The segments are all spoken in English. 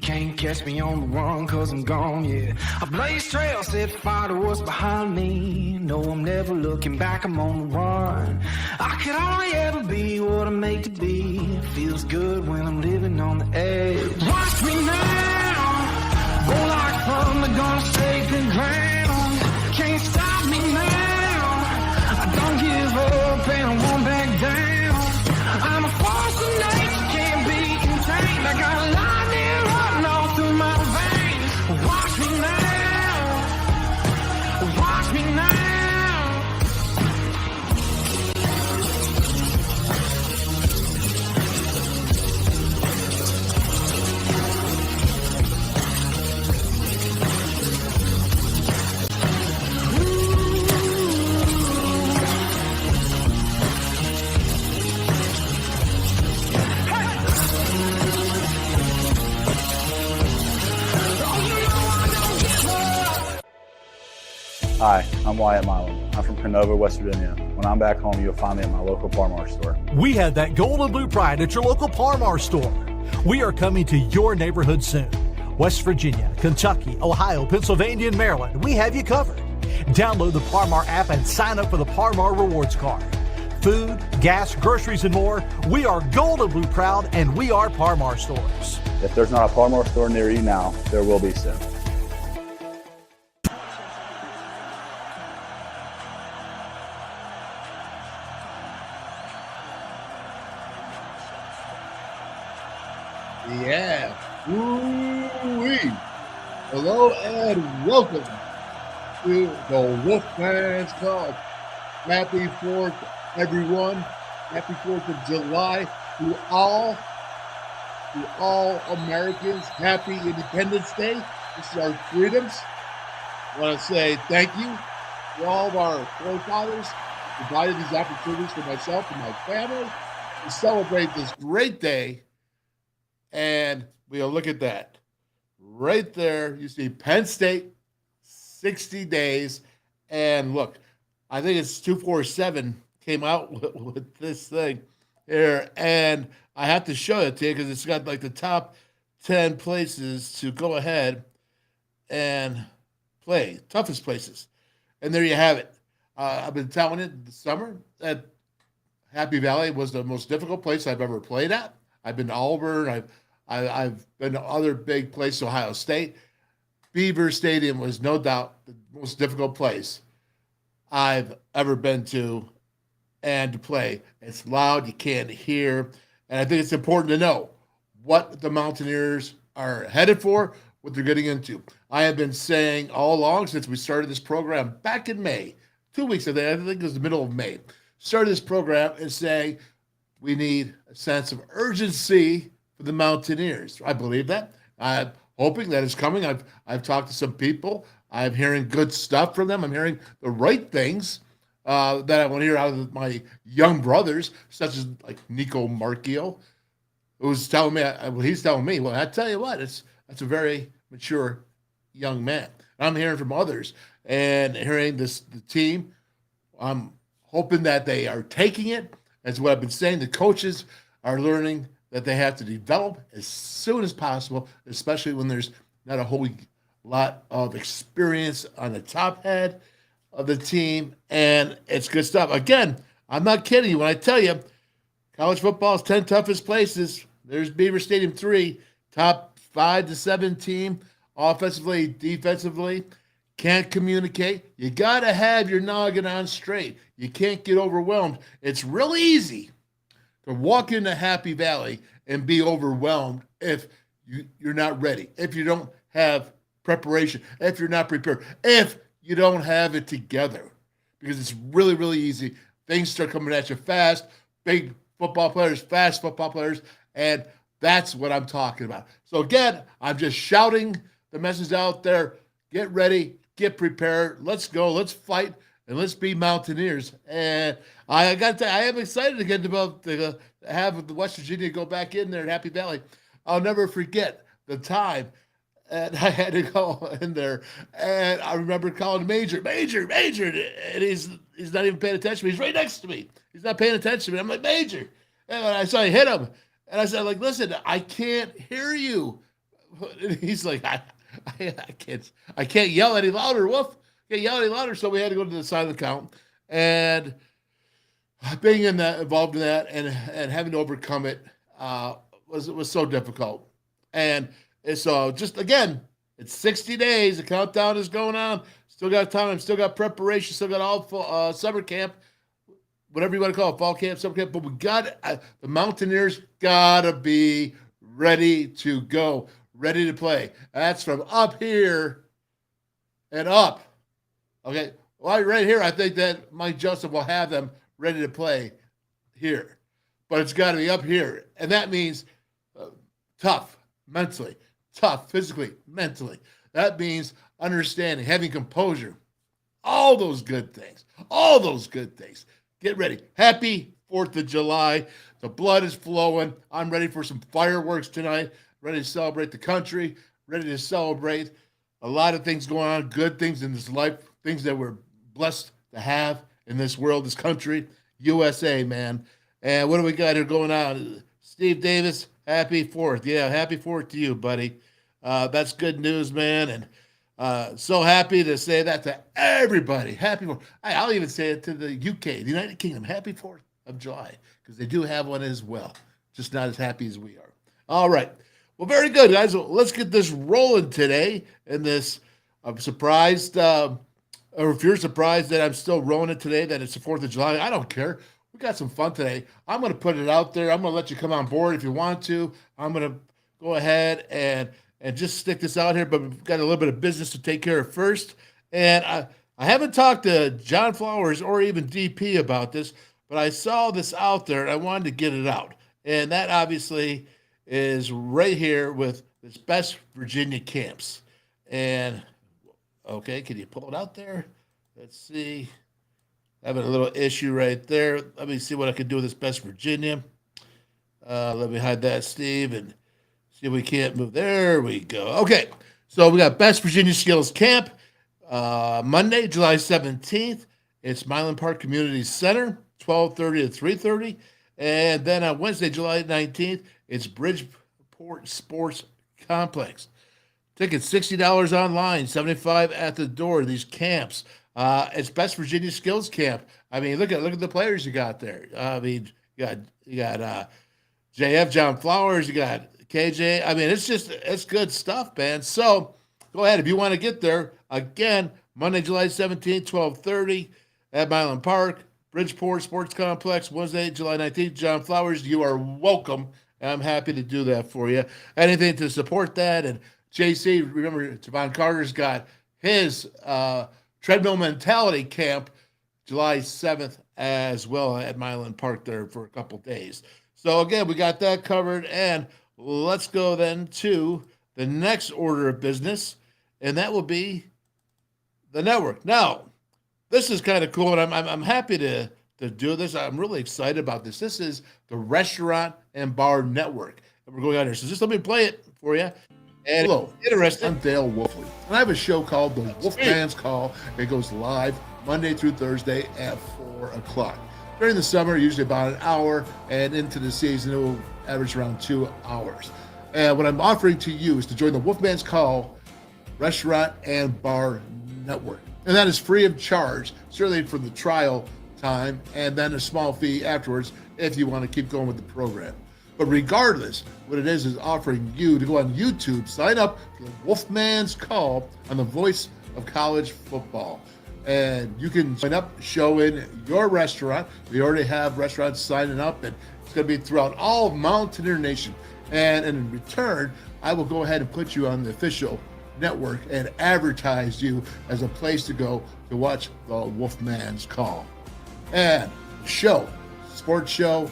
Can't catch me on the run, cause I'm gone, yeah. I blaze trails, set fire to what's behind me. No, I'm never looking back, I'm on the run. I could only ever be what I'm made to be. Feels good when I'm living on the edge. Watch me now, go like thunder, gonna shake the ground. Can't stop me now, I don't give up and I won't back down. I'm a force of nature, can't be contained. I got a lightning running all through my veins. Watch me now, watch me now. Hi, I'm Wyatt Milam. I'm from Canova, West Virginia. When I'm back home, you'll find me at my local Par-Mar store. We have that gold and blue pride at your local Par-Mar store. We are coming to your neighborhood soon. West Virginia, Kentucky, Ohio, Pennsylvania, and Maryland, we have you covered. Download the Par-Mar app and sign up for the Par-Mar Rewards Card. Food, gas, groceries, and more, we are gold and blue proud, and we are Par-Mar stores. If there's not a Par-Mar store near you now, there will be soon. Yeah. Woo-wee. Hello and welcome to the WolfMan's Club. Happy 4th, everyone. Happy 4th of July to all Americans. Happy Independence Day. This is our freedoms. I want to say thank you to all of our forefathers who provided these opportunities for myself and my family to celebrate this great day. And we'll look at that. Right there, you see Penn State, 60 days. And look, I think it's 247 came out with this thing here. And I have to show it to you because it's got like the top 10 places to go ahead and play, toughest places. And there you have it. I've been telling you this summer that Happy Valley was the most difficult place I've ever played at. I've been to Auburn. I've been to other big places, Ohio State. Beaver Stadium was no doubt the most difficult place I've ever been to and to play. It's loud, you can't hear. And I think it's important to know what the Mountaineers are headed for, what they're getting into. I have been saying all along since we started this program back in May, 2 weeks ago, I think it was the middle of May, started this program and saying we need a sense of urgency for the Mountaineers. I believe that. I'm hoping that is coming. I've talked to some people. I'm hearing good stuff from them. I'm hearing the right things that I want to hear out of my young brothers, such as like Nico Marchio, who's telling me, he's telling me, well, I tell you what, that's a very mature young man. I'm hearing from others and hearing the team. I'm hoping that they are taking it. That's what I've been saying. The coaches are learning that they have to develop as soon as possible, especially when there's not a whole lot of experience on the top head of the team, and it's good stuff. Again, I'm not kidding you when I tell you college football's 10 toughest places. There's Beaver Stadium 3, top 5 to 7 team, offensively, defensively, can't communicate. You got to have your noggin on straight. You can't get overwhelmed. It's really easy to walk into Happy Valley and be overwhelmed if you're not ready, if you don't have preparation, if you're not prepared, if you don't have it together. Because it's really, really easy. Things start coming at you fast, big football players, fast football players, and that's what I'm talking about. So again, I'm just shouting the message out there. Get ready, get prepared. Let's go, let's fight, and let's be Mountaineers. And I got to tell you, I am excited again about to have the West Virginia go back in there at Happy Valley. I'll never forget the time and I had to go in there, and I remember calling Major, and he's not even paying attention to me. He's right next to me. He's not paying attention to me. I'm like, Major. And I saw I hit him. And I said, like, listen, I can't hear you. He's like, I can't yell any louder, Wolf. Can't yell any louder. So we had to go to the silent count, and being involved in that, and having to overcome it was so difficult. And so just again, it's 60 days. The countdown is going on. Still got time. Still got preparation. Still got all summer camp, whatever you want to call it, fall camp, summer camp. But we got the Mountaineers gotta be ready to go, ready to play. That's from up here and up. Okay, well, right here, I think that Mike Joseph will have them ready to play here, but it's got to be up here, and that means tough mentally, tough physically, mentally. That means understanding, having composure, all those good things, all those good things. Get ready. Happy 4th of July. The blood is flowing. I'm ready for some fireworks tonight, ready to celebrate the country, ready to celebrate a lot of things going on, good things in this life, things that we're blessed to have in this world, this country, USA, man. And what do we got here going on? Steve Davis, happy 4th. Yeah, happy 4th to you, buddy. That's good news, man. And so happy to say that to everybody. Happy 4th. I'll even say it to the UK, the United Kingdom. Happy 4th of July, because they do have one as well. Just not as happy as we are. All right. Well, very good, guys. Well, let's get this rolling today. And this, I'm surprised, or if you're surprised that I'm still rolling it today, that it's the 4th of July, I don't care. We got some fun today. I'm going to put it out there. I'm going to let you come on board if you want to. I'm going to go ahead and just stick this out here, but we've got a little bit of business to take care of first. And I haven't talked to John Flowers or even DP about this, but I saw this out there and I wanted to get it out. And that obviously is right here with this Best Virginia Camps. And, okay, can you pull it out there? Let's see. Having a little issue right there. Let me see what I can do with this Best Virginia. Let me hide that, Steve, and see if we can't move. There we go. Okay, so we got Best Virginia Skills Camp, Monday, July 17th. It's Milan Park Community Center, 12:30 to 3:30. And then on Wednesday, July 19th, it's Bridgeport Sports Complex. Tickets $60 online, $75 at the door. These camps. It's Best Virginia Skills Camp. I mean, look at the players you got there. I mean, you got JF John Flowers. You got KJ. I mean, it's good stuff, man. So go ahead if you want to get there. Again, Monday, July 17th, 12:30 at Milan Park, Bridgeport Sports Complex. Wednesday, July 19th, John Flowers. You are welcome. I'm happy to do that for you. Anything to support that. And JC, remember, Javon Carter's got his treadmill mentality camp July 7th as well at Milan Park there for a couple days. So again, we got that covered, and let's go then to the next order of business, and that will be the network. Now, this is kind of cool, and I'm happy to do this. I'm really excited about this. This is the Restaurant and Bar Network, and we're going on here. So just let me play it for you. And hello, interesting. I'm Dale Wolfley, and I have a show called The WolfMan's Call. It goes live Monday through Thursday at 4 o'clock. During the summer, usually about an hour, and into the season, it will average around 2 hours. And what I'm offering to you is to join the WolfMan's Call Restaurant and Bar Network. And that is free of charge, certainly for the trial time, and then a small fee afterwards if you want to keep going with the program. But regardless, what it is offering you to go on YouTube, sign up for the WolfMan's Call on the Voice of College Football. And you can sign up, show in your restaurant. We already have restaurants signing up, and it's going to be throughout all of Mountaineer Nation. And in return, I will go ahead and put you on the official network and advertise you as a place to go to watch the WolfMan's Call. And show, sports show,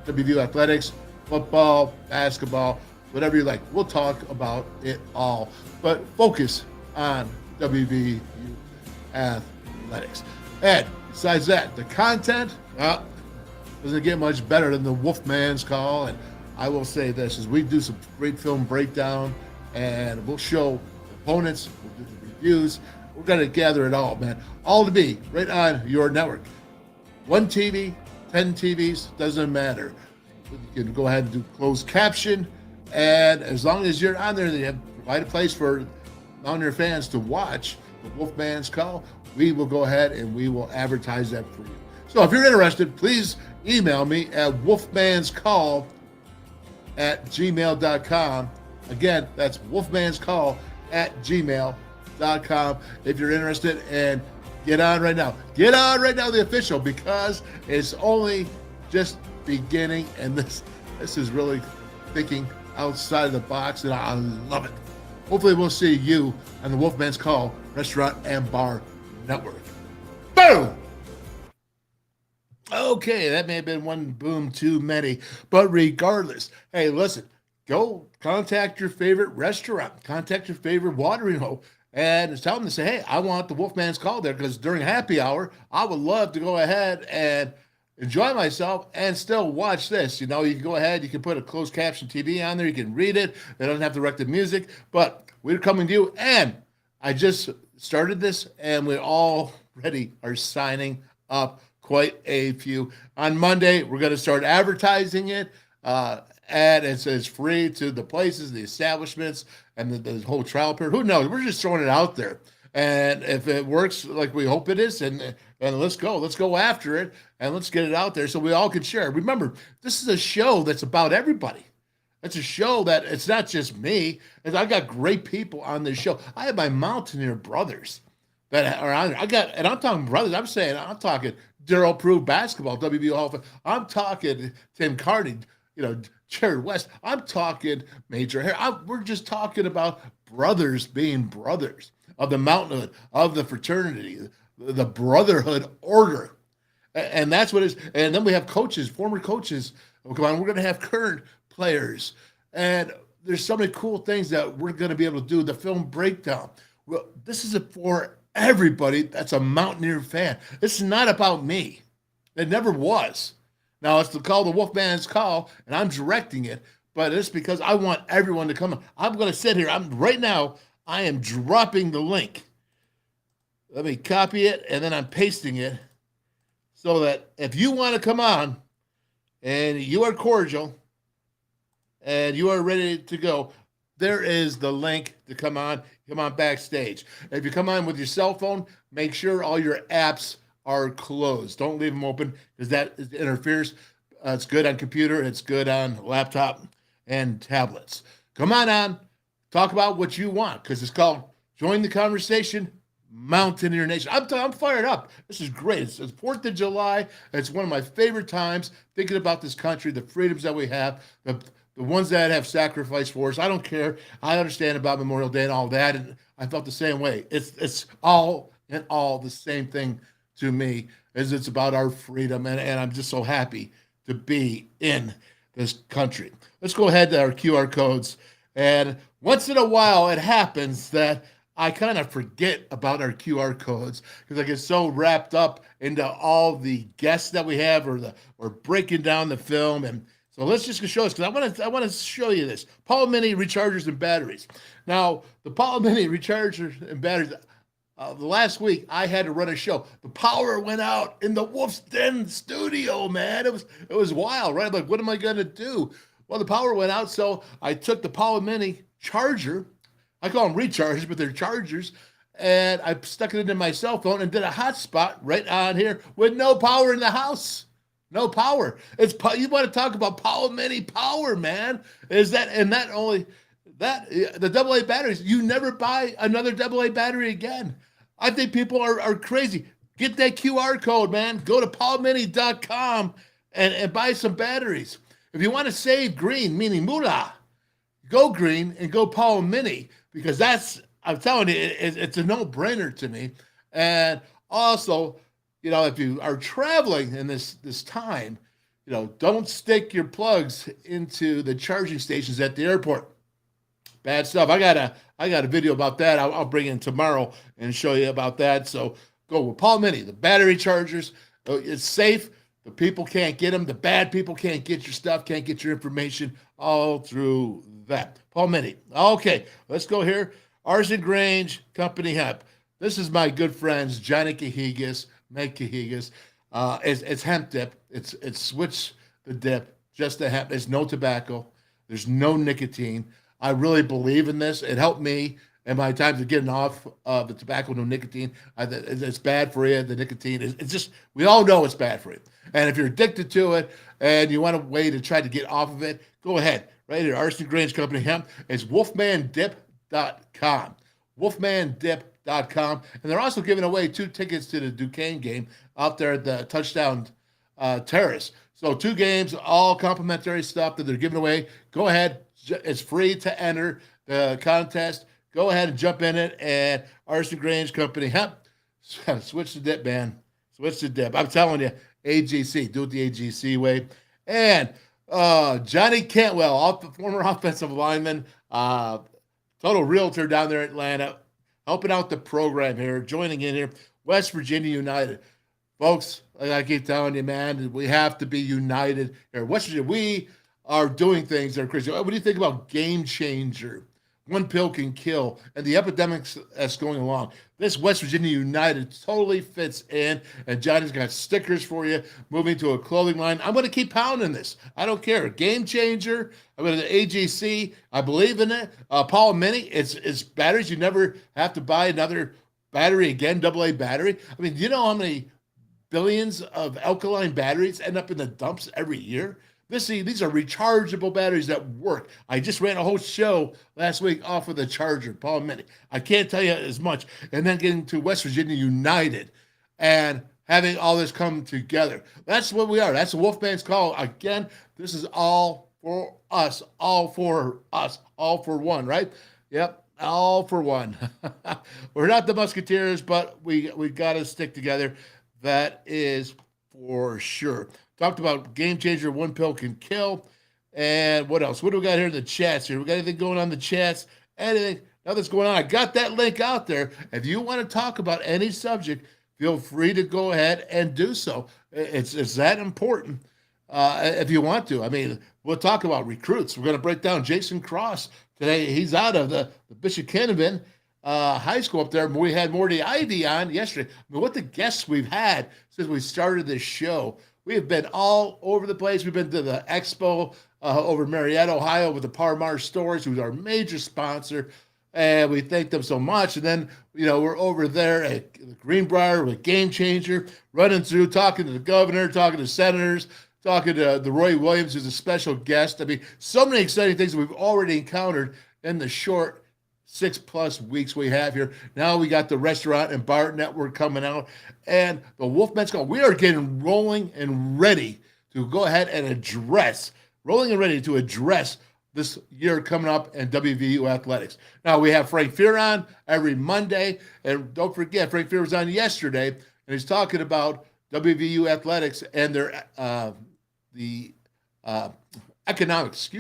WVU athletics, football, basketball, whatever you like. We'll talk about it all, but focus on WVU athletics. And besides that, the content doesn't get much better than the WolfMan's Call. And I will say this, is we do some great film breakdown, and we'll show opponents, we'll do the reviews. We're going to gather it all, man. All to be right on your network. 1 TV, 10 TVs, doesn't matter. You can go ahead and do closed caption, And as long as you're on there, they have provided a place for Mountaineer fans to watch the WolfMan's Call. We will go ahead and we will advertise that for you. So if you're interested, please email me at wolfmanscall@gmail.com. Again, that's wolfmanscall@gmail.com. If you're interested, and get on right now. Get on right now, the official, because it's only just beginning, and this is really thinking outside of the box, and I love it. Hopefully we'll see you on the WolfMan's Call Restaurant and Bar Network. Boom! Okay, that may have been one boom too many, but regardless, hey, listen, go contact your favorite restaurant, contact your favorite watering hole, and tell them to say, hey, I want the WolfMan's Call there, because during happy hour, I would love to go ahead and enjoy myself and still watch this. You know, you can go ahead, you can put a closed caption TV on there, you can read it, they don't have to direct the music, but we're coming to you, and I just started this, and we already are signing up quite a few. On Monday, we're going to start advertising it, and it's free to the places, the establishments, and the whole trial period. Who knows? We're just throwing it out there. And if it works like we hope it is, and let's go after it, and let's get it out there so we all can share. Remember, this is a show that's about everybody. It's a show that it's not just me. I got great people on this show. I have my Mountaineer brothers that are on there. And I'm talking brothers. I'm talking Daryl Prue basketball, WVU Hall of Fame. I'm talking Tim Carney, Jared West. I'm talking Major Harris. We're just talking about brothers being brothers of the mountainhood, of the fraternity, the brotherhood order. And that's what it is. And then we have coaches, former coaches. Oh, come on, we're going to have current players. And there's so many cool things that we're going to be able to do. The film breakdown. Well, this is for everybody that's a Mountaineer fan. This is not about me. It never was. Now, it's called the WolfMan's Call, and I'm directing it, but it's because I want everyone to come. I'm going to sit here. Right now, I am dropping the link. Let me copy it, and then I'm pasting it so that if you want to come on and you are cordial and you are ready to go, there is the link to come on backstage. If you come on with your cell phone, make sure all your apps are closed. Don't leave them open, because that interferes. It's good on computer. It's good on laptop and tablets. Come on, talk about what you want, because it's called Join the Conversation, Mountaineer Nation. I'm fired up. This is great. It's 4th of July. It's one of my favorite times, thinking about this country, the freedoms that we have, the ones that have sacrificed for us. I don't care. I understand about Memorial Day and all that, and I felt the same way. It's all in all the same thing to me, as it's about our freedom, and I'm just so happy to be in this country. Let's go ahead to our QR codes, and once in a while it happens that I kind of forget about our QR codes, because I get so wrapped up into all the guests that we have, or breaking down the film. And so let's just show us, because I want to show you this. Paul Mini rechargers and batteries. Now, the Paul Mini rechargers and batteries, the last week I had to run a show. The power went out in the Wolf's Den studio, man. It was wild, right? I'm like, what am I going to do? Well, the power went out, so I took the Power Mini charger. I call them rechargers, but they're chargers. And I stuck it into my cell phone and did a hotspot right on here with no power in the house. No power. You want to talk about Power Mini power, man? Not only that, the AA batteries, you never buy another AA battery again. I think people are crazy. Get that QR code, man. Go to paulmini.com and buy some batteries. If you want to save green, meaning moolah, go green and go Paul Mini, because I'm telling you, it's a no-brainer to me. And also, if you are traveling in this time, don't stick your plugs into the charging stations at the airport. Bad stuff. I got a video about that. I'll bring in tomorrow and show you about that. So go with Paul Mini, the battery chargers. It's safe. The people can't get them. The bad people can't get your stuff, can't get your information, all through that. Paul Mini. Okay, let's go here. Arson Grange Company Hemp. This is my good friends, Johnny Cahigas, Meg Cahigas. It's hemp dip. It's switch the dip, just the hemp. It's no tobacco. There's no nicotine. I really believe in this. It helped me in my times of getting off the tobacco, no nicotine. It's bad for you. The nicotine it's just, we all know it's bad for you. And if you're addicted to it and you want a way to try to get off of it, go ahead. Right here, Arson Grange Company Hemp. It's wolfmandip.com. wolfmandip.com. And they're also giving away 2 tickets to the Duquesne game out there at the Touchdown Terrace. So 2 games, all complimentary stuff that they're giving away. Go ahead. It's free to enter the contest. Go ahead and jump in it. And Arson Grange Company Hemp. Switch the dip, man. Switch the dip. I'm telling you, AGC. Do it the AGC way. And Johnny Cantwell, former offensive lineman, total realtor down there in Atlanta, helping out the program here, joining in here. West Virginia United. Folks, like I keep telling you, man, we have to be united here. West Virginia, we are doing things that are crazy. What do you think about Game Changer? One pill can kill, and the epidemics that's going along. This West Virginia United totally fits in, and Johnny's got stickers for you, moving to a clothing line. I'm going to keep pounding this. I don't care. Game Changer. I'm going to AGC. I believe in it. Paul Mini, it's batteries. You never have to buy another battery again, AA battery. I mean, do you know how many billions of alkaline batteries end up in the dumps every year? These are rechargeable batteries that work. I just ran a whole show last week off of the charger, Paul Mini. I can't tell you as much. And then getting to West Virginia United and having all this come together. That's what we are. That's the Wolfman's call. Again, this is all for us, all for us, all for one, right? Yep, all for one. We're not the Musketeers, but we got to stick together. That is for sure. Talked about Game Changer, one pill can kill. And what else? What do we got here in the chats here? We got anything going on in the chats? Anything? Nothing's going on. I got that link out there. If you want to talk about any subject, feel free to go ahead and do so. It's that important if you want to. I mean, we'll talk about recruits. We're going to break down Jason Cross today. He's out of the Bishop Kenneman high school up there. We had Morty ID on yesterday. I mean, what the guests we've had since we started this show. We have been all over the place. We've been to the expo over Marietta, Ohio with the Parmar Stores, who's our major sponsor. And we thank them so much. And then, we're over there at Greenbrier with Game Changer, running through, talking to the governor, talking to senators, talking to the Roy Williams, who's a special guest. I mean, so many exciting things that we've already encountered in the short 6+ weeks we have here. Now we got the restaurant and bar network coming out, and the Wolfman's call. We are getting rolling and ready to go ahead and address this year coming up in WVU athletics. Now we have Frank Fear on every Monday, and don't forget, Frank Fear was on yesterday, and he's talking about WVU athletics and their economics,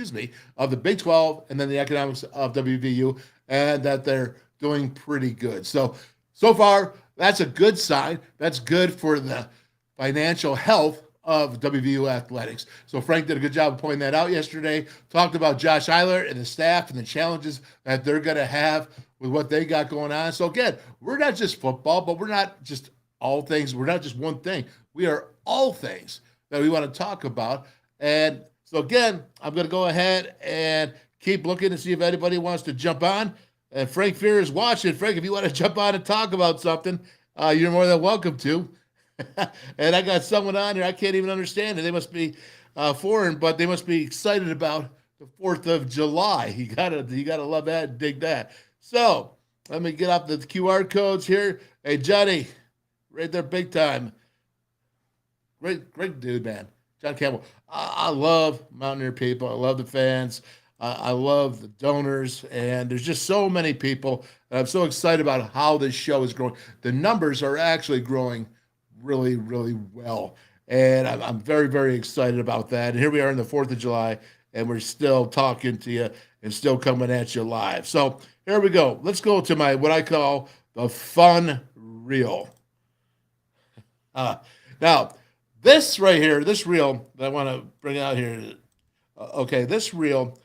of the Big 12, and then the economics of WVU, and that they're doing pretty good. So far, that's a good sign. That's good for the financial health of WVU athletics. So Frank did a good job of pointing that out yesterday. Talked about Josh Eiler and the staff and the challenges that they're going to have with what they got going on. So again, we're not just football, but we're not just all things. We're not just one thing. We are all things that we want to talk about. And so again, I'm going to go ahead and keep looking to see if anybody wants to jump on. And Frank Fear is watching. Frank, if you want to jump on and talk about something, you're more than welcome to. And I got someone on here, I can't even understand it. They must be foreign, but they must be excited about the 4th of July. You gotta love that and dig that. So let me get off the QR codes here. Hey, Johnny, right there, big time. Great dude, man. John Campbell. I love Mountaineer people. I love the fans. I love the donors. And there's just so many people. And I'm so excited about how this show is growing. The numbers are actually growing really, really well. And I'm very, very excited about that. And here we are in the 4th of July, and we're still talking to you and still coming at you live. So here we go. Let's go to what I call the fun reel. Now, this right here, this reel that I want to bring out here, this reel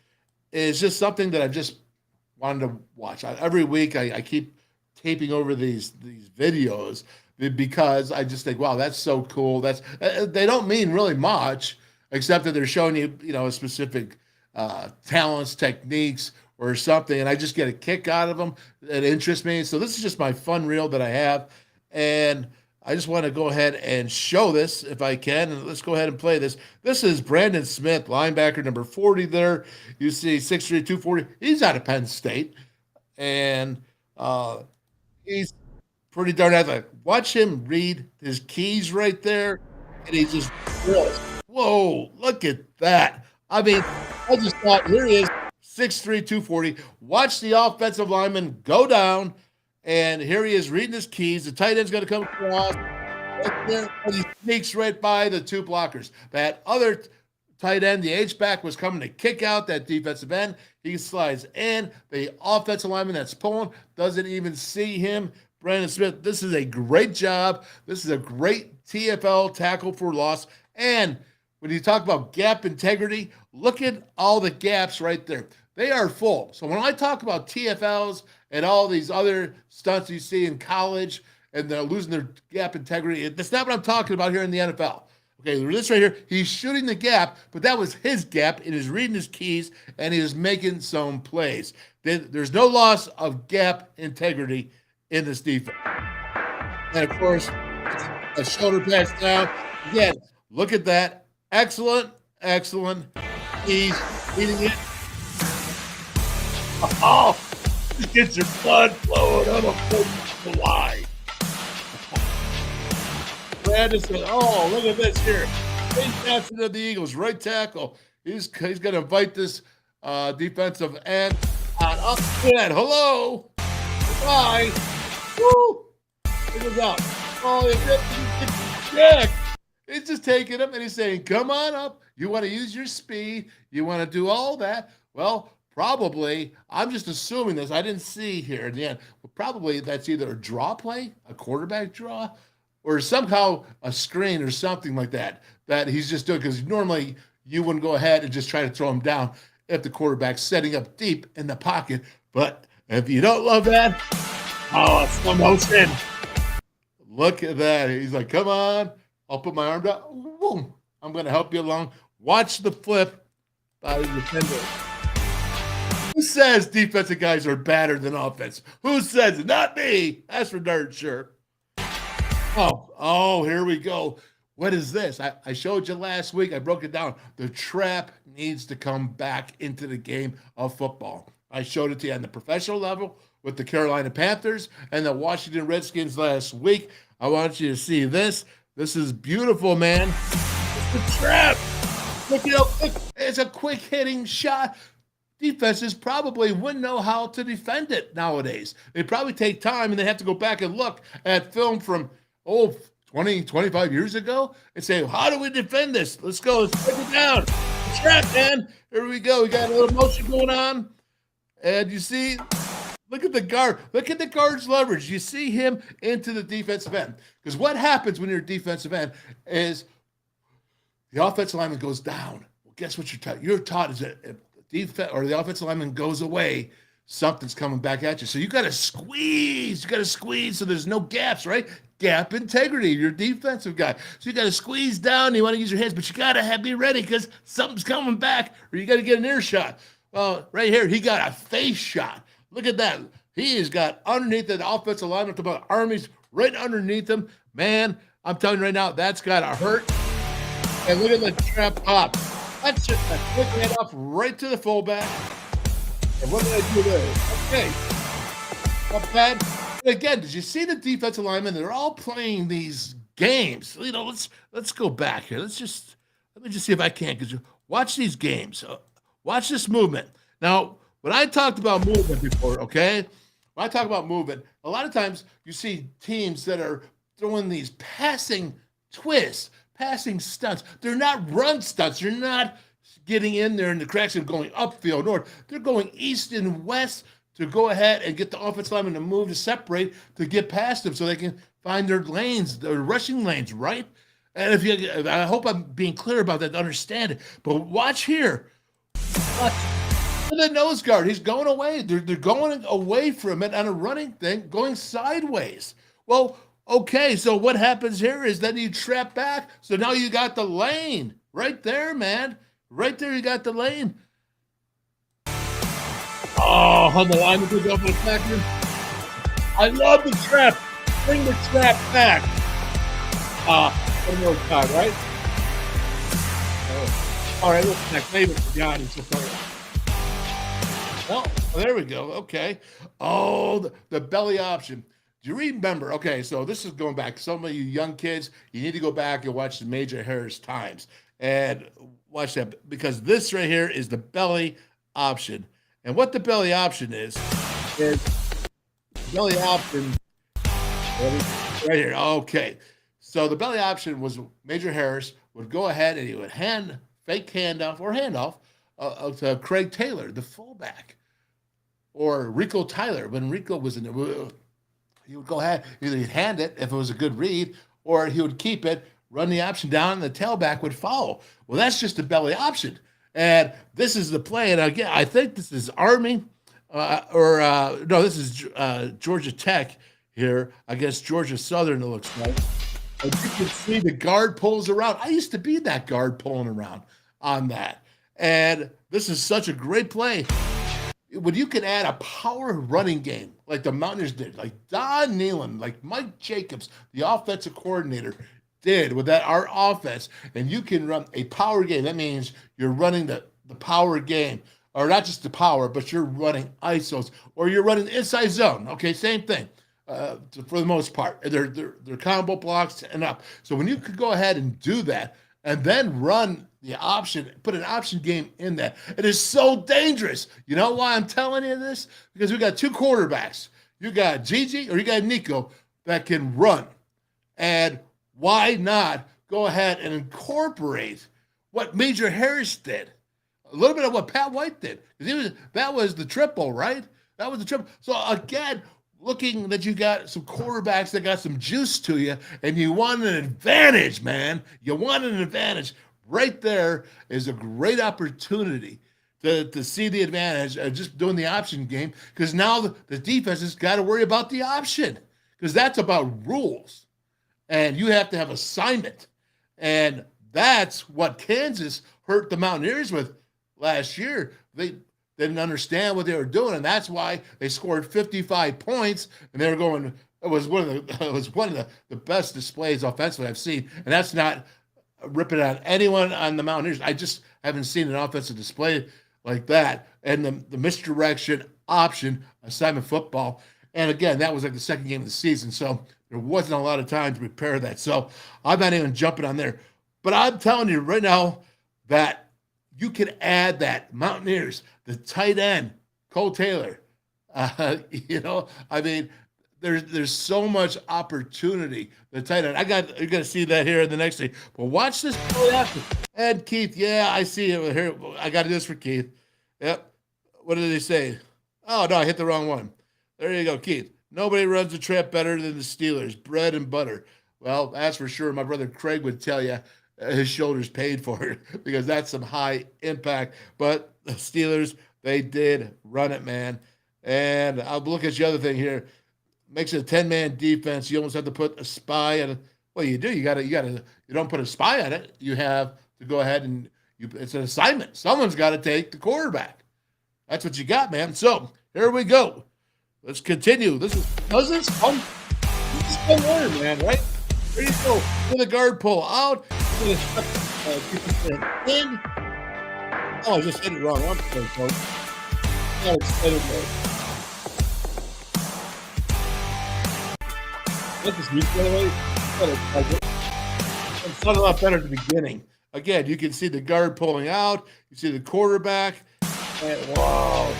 is just something that I just wanted to watch. Every week I keep taping over these videos because I just think, wow, that's so cool. They don't mean really much, except that they're showing you, a specific talents, techniques, or something, and I just get a kick out of them that interests me. So this is just my fun reel that I have, and I just want to go ahead and show this if I can, and let's go ahead and play this. This is Brandon Smith, linebacker number 40 there. You see 6'3", 240. He's out of Penn State, and he's pretty darn athletic. Watch him read his keys right there, and he just drills. Whoa, look at that. I mean, I just thought, here he is, 6'3", 240. Watch the offensive lineman go down, and here he is reading his keys. The tight end's going to come across right there, and he sneaks right by the two blockers. That other tight end, the H-back, was coming to kick out that defensive end. He slides in. The offensive lineman that's pulling doesn't even see him. Brandon Smith, this is a great job. This is a great TFL tackle for loss. And when you talk about gap integrity, look at all the gaps right there. They are full. So when I talk about TFLs and all these other stunts you see in college and they're losing their gap integrity, that's not what I'm talking about here in the NFL. Okay, this right here, he's shooting the gap, but that was his gap. It is reading his keys, and he is making some plays. There's no loss of gap integrity in this defense. And, of course, a shoulder pass down. Again, look at that. Excellent, excellent. He's eating it. Oh, just gets your blood flowing on a full line. Brandon said, oh, look at this here. He's passing to the Eagles, right tackle. He's going to invite this defensive end on up and hello. Goodbye. Woo. Look at that. Oh, he's just taking him and he's saying, come on up. You want to use your speed. You want to do all that. Well, probably, I'm just assuming this. I didn't see here in the end. But probably that's either a draw play, a quarterback draw, or somehow a screen or something like that he's just doing. Because normally you wouldn't go ahead and just try to throw him down if the quarterback's setting up deep in the pocket. But if you don't love that, oh, it's slow motion. Look at that. He's like, come on. I'll put my arm down. Boom. I'm going to help you along. Watch the flip by the defender. Who says defensive guys are better than offense? Who says it? Not me. That's for darn sure. Oh, here we go. What is this? I showed you last week. I broke it down. The trap needs to come back into the game of football. I showed it to you on the professional level with the Carolina Panthers and the Washington Redskins last week. I want you to see this. This is beautiful, man. It's the trap. Look at how quick. It's a quick hitting shot. Defenses probably wouldn't know how to defend it nowadays. They probably take time and they have to go back and look at film from 20, 25 years ago and say, how do we defend this? Let's go. Let's break it down. The trap, man. Here we go. We got a little motion going on. And you see, look at the guard. Look at the guard's leverage. You see him into the defensive end. Because what happens when you're a defensive end is the offensive lineman goes down. Well, guess what you're taught? You're taught is that if the defense or the offensive lineman goes away, something's coming back at you. So you got to squeeze. You got to squeeze so there's no gaps, right? Gap integrity. You're a defensive guy. So you got to squeeze down. You want to use your hands, but you got to be ready because something's coming back or you got to get an ear shot. Well, right here, he got a face shot. Look at that. He has got underneath the offensive lineman, about armies right underneath him. Man, I'm telling you right now, that's got to hurt. And look at the trap pop. That's just a quick hand off right to the fullback. And what did I do there? Okay. Not bad. And again, did you see the defensive linemen? They're all playing these games. You know, let's go back here. Let me just see if I can. Because watch these games. Watch this movement. Now, when I talked about movement before, okay? When I talk about movement, a lot of times you see teams that are throwing these passing twists, passing stunts. They're not run stunts. They're not getting in there in the cracks and going upfield north. They're going east and west to go ahead and get the offensive lineman to move to separate to get past them so they can find their lanes, their rushing lanes, right? And I hope I'm being clear about that to understand it. But watch here. Watch. The nose guard, he's going away. They're going away from it on a running thing, going sideways. Well, okay, so what happens here is then you trap back. So now you got the lane right there, man. Right there, you got the lane. Oh, on the line to go for the factor. I love the trap. Bring the trap back. One more time, right? All right, what's next? Maybe it's Johnny so far. Well, there we go. Okay. Oh, the belly option. Do you remember? Okay, so this is going back. Some of you young kids, you need to go back and watch the Major Harris times and watch that, because this right here is the belly option. And what the belly option is belly option right here. Okay. So the belly option was Major Harris would go ahead and he would fake handoff to Craig Taylor, the fullback, or Rico Tyler. When Rico was in there, he would go ahead, either he'd hand it if it was a good read, or he would keep it, run the option down, and the tailback would follow. Well, that's just the belly option. And this is the play. And again, I think this is Army, this is Georgia Tech here against Georgia Southern, it looks like. And you can see the guard pulls around. I used to be that guard pulling around on that. And this is such a great play. When you can add a power running game like the Mountaineers did, like Don Nealon, like Mike Jacobs, the offensive coordinator, did with our offense, and you can run a power game. That means you're running the power game, or not just the power, but you're running ISOs, or you're running inside zone. Okay, same thing. For the most part, they're combo blocks and up. So when you could go ahead and do that, and then run the option, put an option game in that, it is so dangerous. You know why I'm telling you this? Because we got two quarterbacks. You got Gigi or you got Nico that can run, and why not go ahead and incorporate what Major Harris did? A little bit of what Pat White did. That was the triple, right? That was the triple. So again, looking that you got some quarterbacks that got some juice to you, and you want an advantage, man. You want an advantage. Right there is a great opportunity to see the advantage of just doing the option game, because now the defense has got to worry about the option, because that's about rules. And you have to have assignment. And that's what Kansas hurt the Mountaineers with last year. They didn't understand what they were doing, and that's why they scored 55 points, and they were going, it was one of the best displays offensively I've seen. And that's not ripping on anyone on the Mountaineers. I just haven't seen an offensive display like that. And the misdirection option, assignment football. And again, that was like the second game of the season. So there wasn't a lot of time to prepare that. So I'm not even jumping on there. But I'm telling you right now that you can add that Mountaineers, the tight end, Cole Taylor. There's so much opportunity. The tight end. You're gonna see that here in the next thing. But watch this play after. And Keith, yeah, I see it here. I got this for Keith. Yep. What did they say? Oh no, I hit the wrong one. There you go, Keith. Nobody runs a trap better than the Steelers. Bread and butter. Well, that's for sure. My brother Craig would tell you his shoulders paid for it, because that's some high impact. But the Steelers, they did run it, man. And I'll look at the other thing here. Makes it a 10-man defense. You almost have to put a spy on it. Well, you do. You don't put a spy on it. You have to go ahead and it's an assignment. Someone's got to take the quarterback. That's what you got, man. So here we go. Let's continue. This is fun. This is fun learn, man, right? There you go. With the guard pull out. In. Oh, I just hit it wrong. I'm sorry, folks. No, it's anyway. Let this music, by the way. It's not a lot better at the beginning. Again, you can see the guard pulling out. You see the quarterback. And, wow.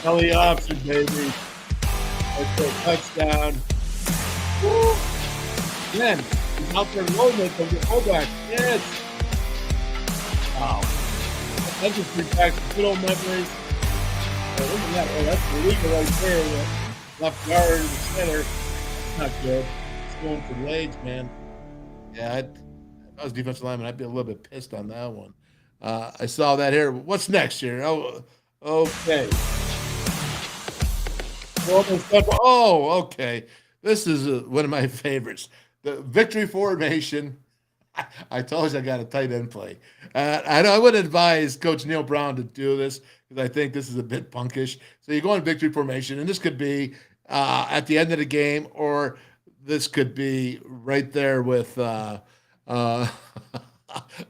Belly option, baby. That's a touchdown. Woo. Again, he's out there loading it from the fullback. Yes. Wow. That just brings back some good old memories. Oh, look at that. Oh, that's the leader right there. Left guard in the center. That's not good. It's going for legs, man. Yeah, if I was defensive lineman, I'd be a little bit pissed on that one. I saw that here. What's next here? Oh, okay. Oh, okay. This is one of my favorites. The victory formation. I told you I got a tight end play. I would advise Coach Neil Brown to do this, because I think this is a bit punkish. So you go in victory formation, and this could be at the end of the game, or this could be right there with the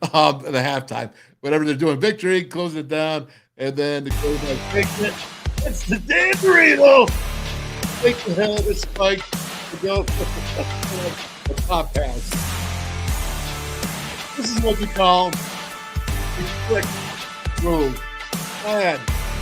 halftime. Whatever they're doing, victory, close it down, and then the quarterback takes it. It's the Dan Marino. Take the head of the spike to go for the top pass. This is what you call a quick move. And,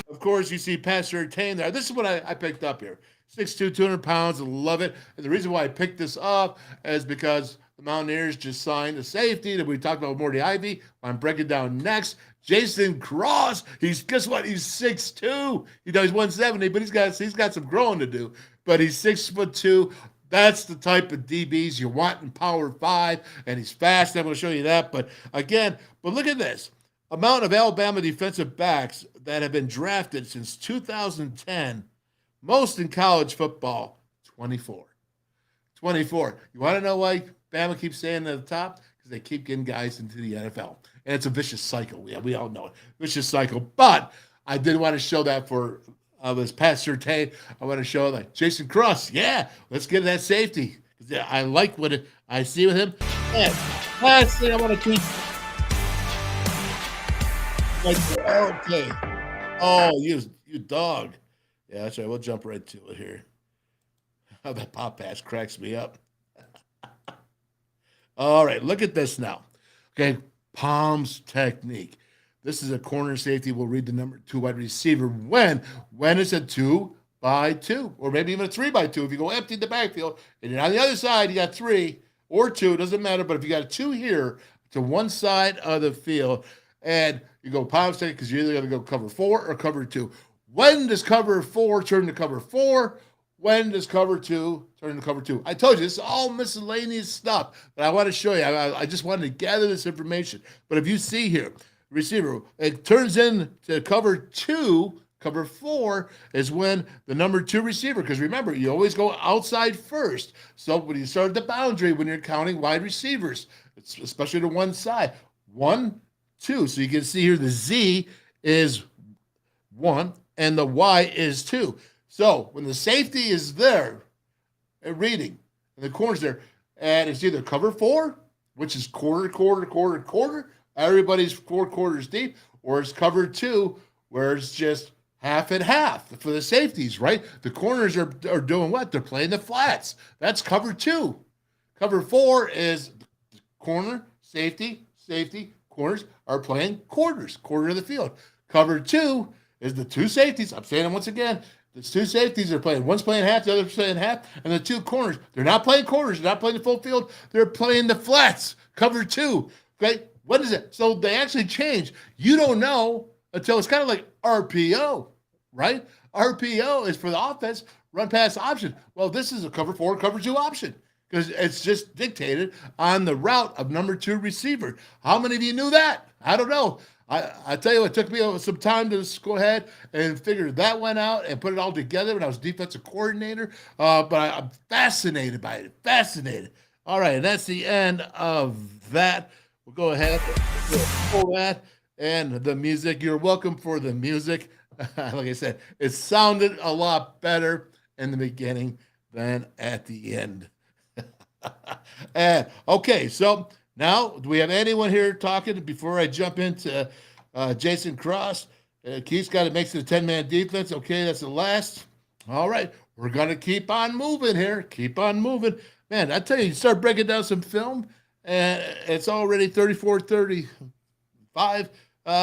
of course, you see Pastor Tane there. This is what I picked up here. 6'2", 200 pounds. I love it. And the reason why I picked this up is because the Mountaineers just signed a safety that we talked about with Morty Ivy. I'm breaking down next. Jason Cross. Guess what? He's 6'2". He's 170, but he's got some growing to do. But he's 6'2". That's the type of DBs you want in Power 5, and he's fast. I'm going to show you that. But look at this. Amount of Alabama defensive backs that have been drafted since 2010, most in college football, 24. 24. You want to know why Bama keeps staying at the top? Because they keep getting guys into the NFL. And it's a vicious cycle. We all know it. Vicious cycle. But I did want to show that for this Pastor Tate. I want to show like Jason Cross. Yeah, let's get that safety. I like what I see with him. And last thing I want to teach. Okay. Oh, you dog. Yeah, that's right. We'll jump right to it here. Oh, that pop pass cracks me up. All right, look at this now. Okay, Palms technique. This is a corner safety. We'll read the number 2 wide receiver when it's a 2-by-2, or maybe even a 3-by-2. If you go empty in the backfield and you're on the other side, you got 3 or 2, doesn't matter. But if you got a 2 here to one side of the field, and you go Palms technique because you're either going to go cover 4 or cover 2. When does cover 4 turn to cover 4? When does cover 2 turn to cover 2? I told you, this is all miscellaneous stuff, but I want to show you. I just wanted to gather this information. But if you see here, receiver, it turns into cover 2. Cover 4 is when the number 2 receiver, because remember, you always go outside first. So when you start at the boundary, when you're counting wide receivers, especially to one side, 1, 2. So you can see here the Z is 1 and the Y is 2. So when the safety is there, reading, and the corner's there, and it's either cover 4, which is quarter, everybody's 4 quarters deep, or it's cover 2, where it's just half and half for the safeties, right? The corners are doing what? They're playing the flats. That's cover 2. Cover 4 is corner, safety, corners are playing quarter of the field. Cover 2 is the 2 safeties. I'm saying it once again. The 2 safeties are playing. One's playing half, the other's playing half. And the 2 corners, they're not playing quarters. They're not playing the full field. They're playing the flats. Cover 2. Okay? What is it? So they actually change. You don't know until it's kind of like RPO, right? RPO is for the offense, run pass option. Well, this is a cover 4, cover 2 option because it's just dictated on the route of number 2 receiver. How many of you knew that? I don't know. I tell you, it took me some time to just go ahead and figure that one out and put it all together when I was defensive coordinator. But I'm fascinated by it. Fascinated. All right, and that's the end of that. We'll go ahead and pull that and the music. You're welcome for the music. Like I said, it sounded a lot better in the beginning than at the end. And okay, so now, do we have anyone here talking before I jump into Jason Cross? Keith's got to make it a 10-man defense. Okay, that's the last. All right, we're going to keep on moving here. Keep on moving. Man, I tell you, you start breaking down some film, and it's already 35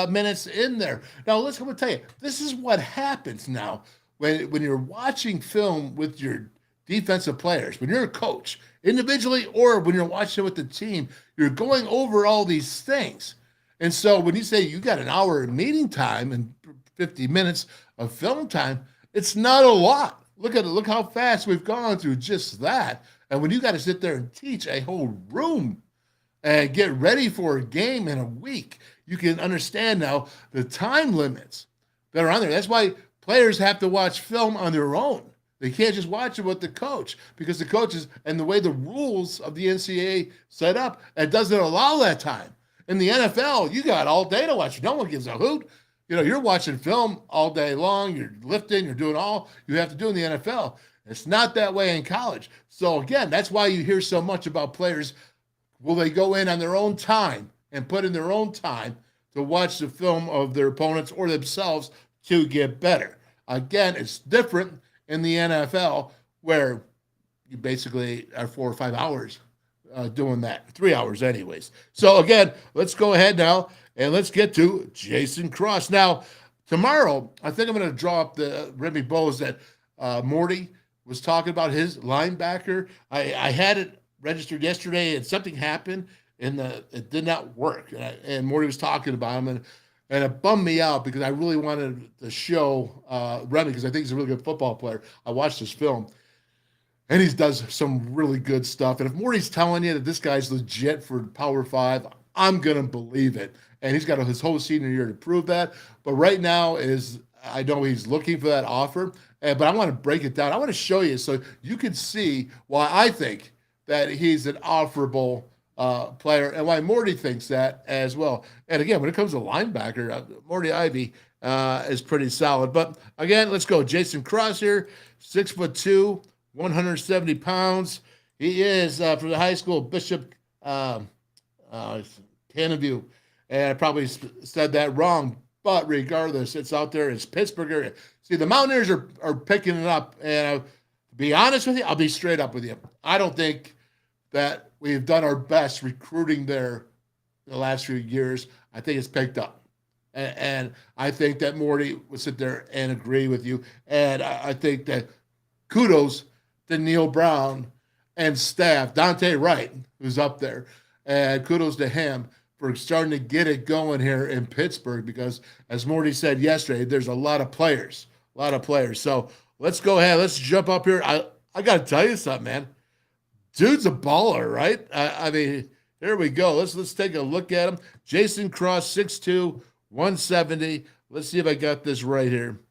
minutes in there. Now, I'm going to tell you, this is what happens now when you're watching film with your defensive players, when you're a coach, individually or when you're watching with the team, you're going over all these things. And so when you say you got an hour of meeting time and 50 minutes of film time, it's not a lot. Look how fast we've gone through just that. And when you got to sit there and teach a whole room and get ready for a game in a week, you can understand now the time limits that are on there. That's why players have to watch film on their own. They can't just watch it with the coach because the coaches and the way the rules of the NCAA set up, it doesn't allow that time. In the NFL, you got all day to watch. No one gives a hoot. You're watching film all day long. You're lifting. You're doing all you have to do in the NFL. It's not that way in college. So again, that's why you hear so much about players. Will they go in on their own time and put in their own time to watch the film of their opponents or themselves to get better? Again, it's different in the NFL where you basically are 4 or 5 hours doing that, 3 hours anyways. So again, let's go ahead now and let's get to Jason Cross. Now, tomorrow, I think I'm going to draw up the Remy Bowes that Morty was talking about, his linebacker. I had it registered yesterday and something happened and it did not work. And Morty was talking about him and it bummed me out because I really wanted to show Remy because I think he's a really good football player. I watched this film. And he does some really good stuff. And if Morty's telling you that this guy's legit for Power 5, I'm going to believe it. And he's got his whole senior year to prove that. But right now I know he's looking for that offer. But I want to break it down. I want to show you so you can see why I think that he's an offerable player and why Morty thinks that as well. And again, when it comes to linebacker, Morty Ivy is pretty solid. But again, let's go. Jason Cross here, 6'2", 170 pounds. He is from the high school, Bishop Canaview. And I probably said that wrong, but regardless, it's out there. It's Pittsburgh area. See, the Mountaineers are picking it up. And to be honest with you, I'll be straight up with you. I don't think that we've done our best recruiting there the last few years. I think it's picked up. And I think that Morty would sit there and agree with you. And I think that kudos to Neil Brown and staff, Dante Wright, who's up there. And kudos to him for starting to get it going here in Pittsburgh because, as Morty said yesterday, there's a lot of players. So let's go ahead. Let's jump up here. I got to tell you something, man. Dude's a baller, right? I mean, here we go. Let's take a look at him. Jason Cross, 6'2", 170. Let's see if I got this right here.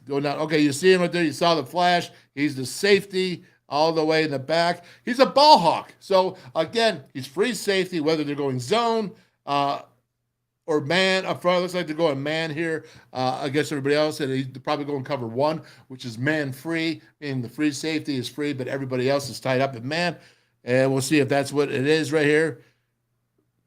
Go down. Okay, you see him right there. You saw the flash. He's the safety all the way in the back. He's a ball hawk. So, again, he's free safety, whether they're going zone or man up front. It looks like they're going man here against everybody else. And he's probably going cover 1, which is man free, meaning the free safety is free, but everybody else is tied up at man. And we'll see if that's what it is right here.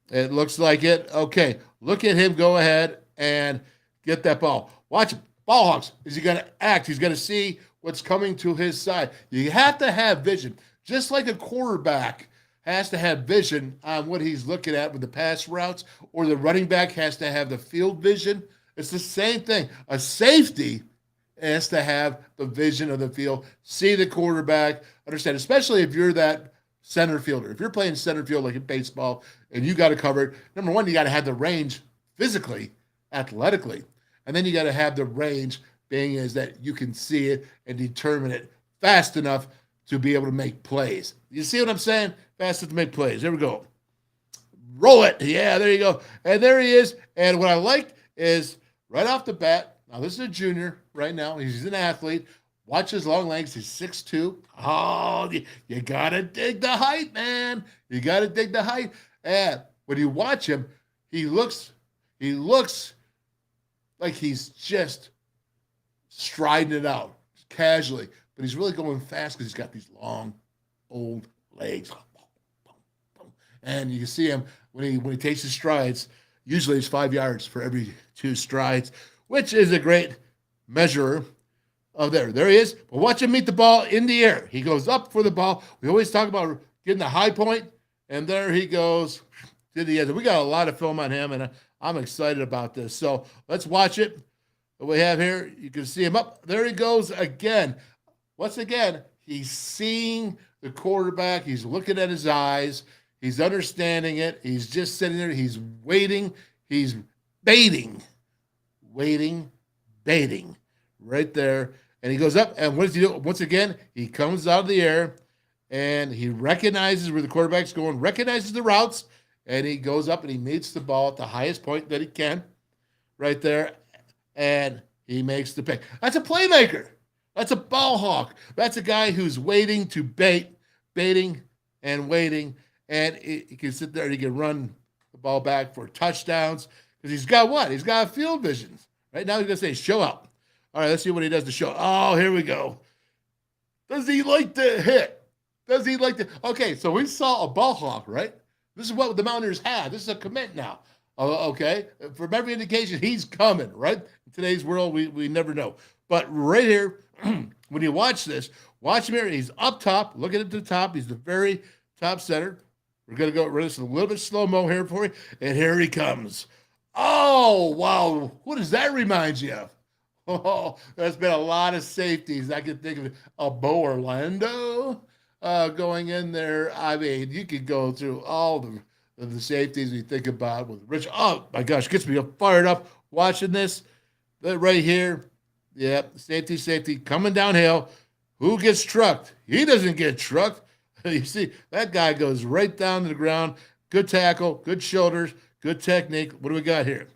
It looks like it. Okay, look at him go ahead and get that ball. Watch him. Ball hawks. Is he going to act? He's going to see what's coming to his side. You have to have vision. Just like a quarterback has to have vision on what he's looking at with the pass routes, or the running back has to have the field vision. It's the same thing. A safety has to have the vision of the field, see the quarterback, understand, especially if you're that center fielder. If you're playing center field like in baseball and you got to cover it, number one, you got to have the range physically, athletically. And then you got to have the range being is that you can see it and determine it fast enough to be able to make plays. You see what I'm saying? Fast enough to make plays. There we go. Roll it. Yeah, there you go. And there he is. And what I like is right off the bat, now this is a junior right now. He's an athlete. Watch his long legs. He's 6'2". Oh, you got to dig the height, man. You got to dig the height. And when you watch him, he looks like he's just striding it out casually, but he's really going fast because he's got these long, old legs. And you can see him when he takes his strides. Usually it's 5 yards for every 2 strides, which is a great measure of there. There he is. But watch him meet the ball in the air. He goes up for the ball. We always talk about getting the high point, and there he goes to the end. We got a lot of film on him, and I'm excited about this. So let's watch it. What we have here, you can see him up. There he goes again. Once again, he's seeing the quarterback. He's looking at his eyes. He's understanding it. He's just sitting there. He's waiting. He's baiting right there. And he goes up, and what does he do? Once again, he comes out of the air, and he recognizes where the quarterback's going, recognizes the routes, and he goes up and he meets the ball at the highest point that he can right there, and he makes the pick. That's a playmaker. That's a ball hawk. That's a guy who's waiting to baiting and waiting, and he can sit there and he can run the ball back for touchdowns because he's got what? He's got field vision, Right now he's going to say, show up. All right, let's see what he does to show. Oh, here we go. Does he like to hit? Does he like to? Okay, so we saw a ball hawk, right? This is what the Mountaineers had. This is a commit now. Okay, from every indication, he's coming, right? In today's world, we never know. But right here, when you watch this, watch him here. He's up top. Look at the top. He's the very top center. We're going to go this a little bit slow-mo here for you. And here he comes. Oh, wow. What does that remind you of? Oh, there's been a lot of safeties. I can think of a Bo Orlando going in there. I mean, you could go through all the safeties we think about with Rich. Oh, my gosh, gets me fired up watching this. Right here. Yep, safety, coming downhill. Who gets trucked? He doesn't get trucked. You see, that guy goes right down to the ground. Good tackle, good shoulders, good technique. What do we got here?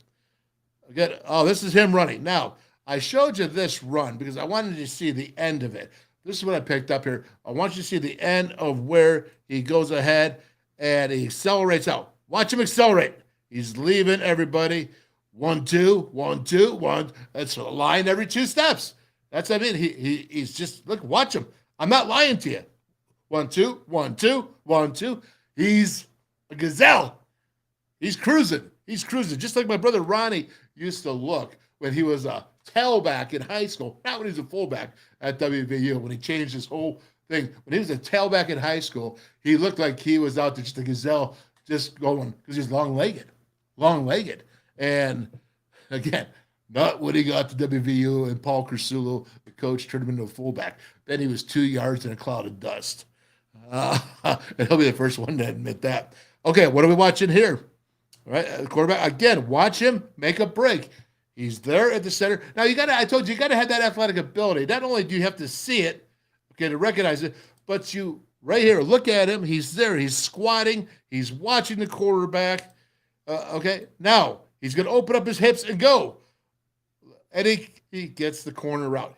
This is him running. Now, I showed you this run because I wanted you to see the end of it. This is what I picked up here. I want you to see the end of where he goes ahead and he accelerates out. Watch him accelerate. He's leaving everybody. 1, 2, 1, 2, 1. That's a line every 2 steps. That's what I mean. He's just, look, watch him. I'm not lying to you. 1, 2, 1, 2, 1, 2. He's a gazelle. He's cruising. Just like my brother Ronnie used to look when he was a tailback in high school. Not when he was a fullback at WVU, when he changed his whole thing. When he was a tailback in high school, he looked like he was out there just a gazelle, just going, because he's long-legged. And again, not when he got to WVU and Paul Cursulo, the coach, turned him into a fullback. Then he was 2 yards in a cloud of dust. And he'll be the first one to admit that. Okay, what are we watching here? All right, the quarterback, again, watch him make a break. He's there at the center. Now, I told you got to have that athletic ability. Not only do you have to see it, okay, to recognize it, but you, right here, look at him. He's there. He's squatting. He's watching the quarterback. Okay, now he's going to open up his hips and go. And he gets the corner route.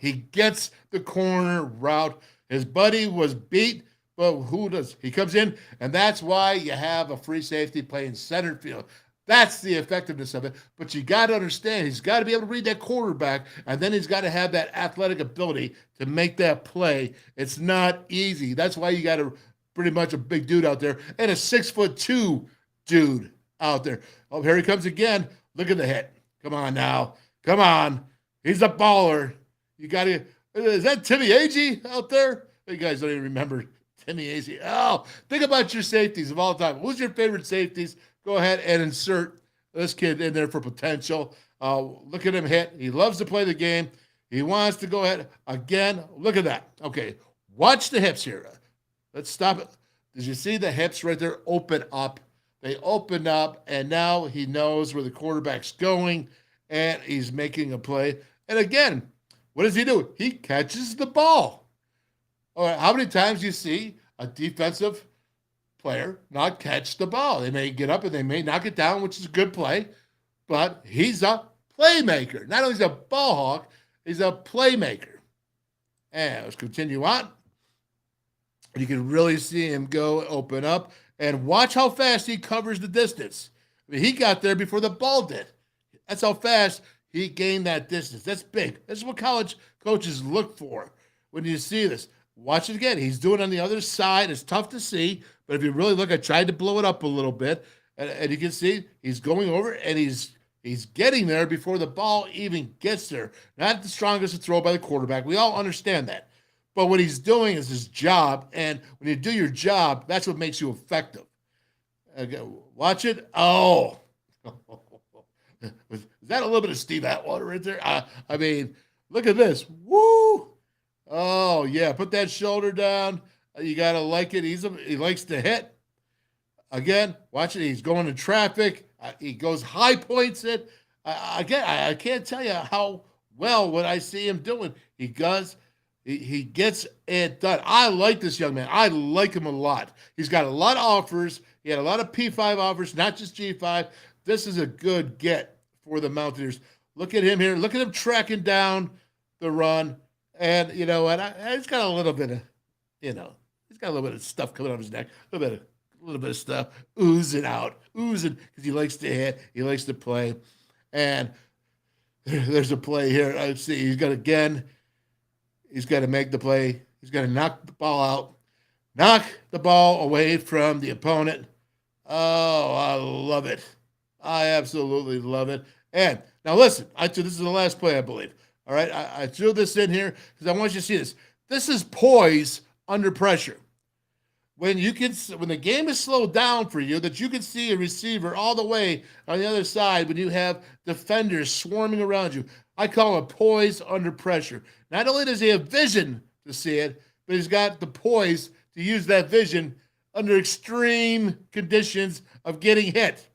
His buddy was beat, but who does? He comes in, and that's why you have a free safety playing center field. That's the effectiveness of it. But you got to understand, he's got to be able to read that quarterback, and then he's got to have that athletic ability to make that play. It's not easy. That's why you got pretty much a big dude out there and a 6'2" dude out there. Oh, here he comes again. Look at the hit. Come on now. Come on. He's a baller. You got to. Is that Timmy Agee out there? You guys don't even remember Timmy Agee. Oh, think about your safeties of all time. Who's your favorite safeties? Go ahead and insert this kid in there for potential. Look at him hit. He loves to play the game. He wants to go ahead. Again, look at that. Okay, watch the hips here. Let's stop it. Did you see the hips right there open up? They open up, and now he knows where the quarterback's going, and he's making a play. And again, what does he do? He catches the ball. All right, how many times do you see a defensive player not catch the ball? They may get up and they may knock it down, which is a good play, but he's a playmaker. Not only is he a ball hawk, he's a playmaker. And let's continue on. You can really see him go open up, and watch how fast he covers the distance. I mean, he got there before the ball did. That's how fast he gained that distance. That's big. That's what college coaches look for when you see this. Watch it again. He's doing it on the other side. It's tough to see, but if you really look, I tried to blow it up a little bit, and you can see he's going over, and he's getting there before the ball even gets there. Not the strongest to throw by the quarterback. We all understand that. But what he's doing is his job, and when you do your job, that's what makes you effective. Watch it. Oh. Is that a little bit of Steve Atwater right there? I mean, look at this. Woo! Oh, yeah. Put that shoulder down. You got to like it. He likes to hit. Again, watch it. He's going in traffic. He goes high points it. Again, I can't tell you how well what I see him doing. He does. He gets it done. I like this young man. I like him a lot. He's got a lot of offers. He had a lot of P5 offers, not just G5. This is a good get for the Mountaineers. Look at him here. Look at him tracking down the run. And, you know what? He's got a little bit of, he's got a little bit of stuff coming out of his neck. A little bit of stuff oozing because he likes to hit. He likes to play. And there's a play here. Let's see. He's going to make the play. He's going to knock the ball out, knock the ball away from the opponent. Oh, I love it. I absolutely love it. And now listen, this is the last play, I believe. All right, I threw this in here because I want you to see this. This is poise under pressure. When the game is slowed down for you, that you can see a receiver all the way on the other side when you have defenders swarming around you. I call it poise under pressure. Not only does he have vision to see it, but he's got the poise to use that vision under extreme conditions of getting hit.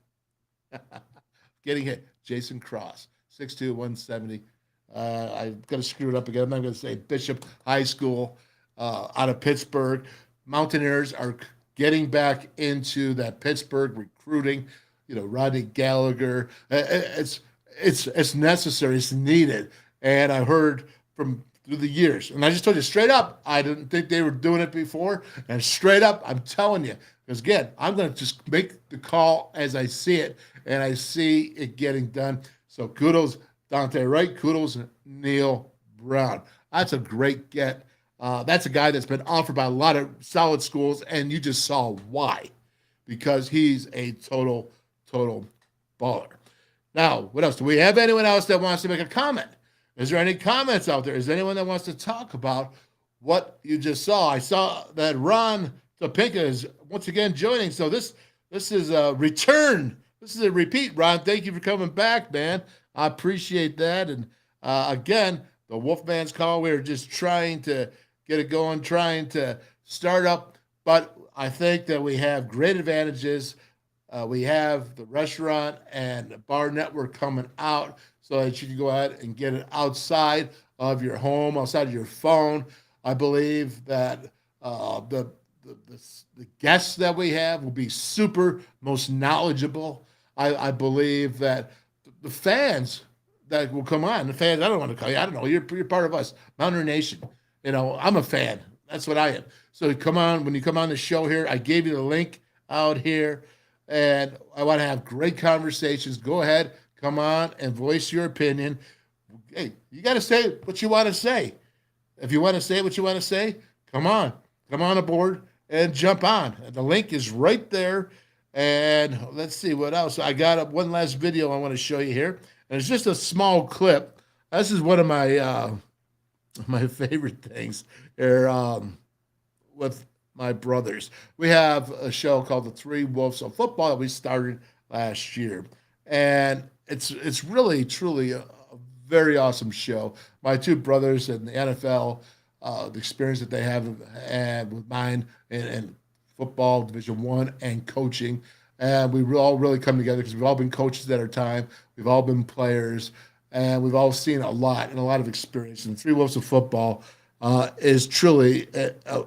Getting hit. Jason Cross, 6'2", 170. I'm going to screw it up again. I'm not going to say Bishop High School out of Pittsburgh. Mountaineers are getting back into that Pittsburgh recruiting. Rodney Gallagher. It's necessary. It's needed. And I heard through the years, and I just told you straight up, I didn't think they were doing it before. And straight up, I'm telling you, because again, I'm going to just make the call as I see it, and I see it getting done. So kudos Dante Wright, kudos Neil Brown. That's a great get. That's a guy that's been offered by a lot of solid schools, and you just saw why. Because he's a total baller. Now, what else? Do we have anyone else that wants to make a comment? Is there any comments out there? Is there anyone that wants to talk about what you just saw? I saw that Ron Topinka is once again joining. So this is a return. This is a repeat, Ron. Thank you for coming back, man. I appreciate that. And again, the WolfMan's call, we're just trying to get it going, trying to start up. But I think that we have great advantages. We have the restaurant and the bar network coming out so that you can go ahead and get it outside of your home, outside of your phone. I believe that the guests that we have will be most knowledgeable. I believe that the fans that will come on, the fans, I don't want to call you, I don't know, you're part of us, Mountaineer Nation. I'm a fan. That's what I am. So when you come on the show here, I gave you the link out here, and I want to have great conversations. Go ahead, come on and voice your opinion. Hey, you got to say what you want to say. If you want to say what you want to say, come on aboard and jump on. The link is right there. And let's see what else. I got one last video I want to show you here. And it's just a small clip. This is one of my favorite things here with my brothers. We have a show called The Three Wolves of Football that we started last year. And it's really, truly a very awesome show. My two brothers in the NFL, the experience that they have and with mine and football, Division I, and coaching. And we all really come together because we've all been coaches at our time. We've all been players. And we've all seen a lot and a lot of experience. And Three Wolves of Football is truly a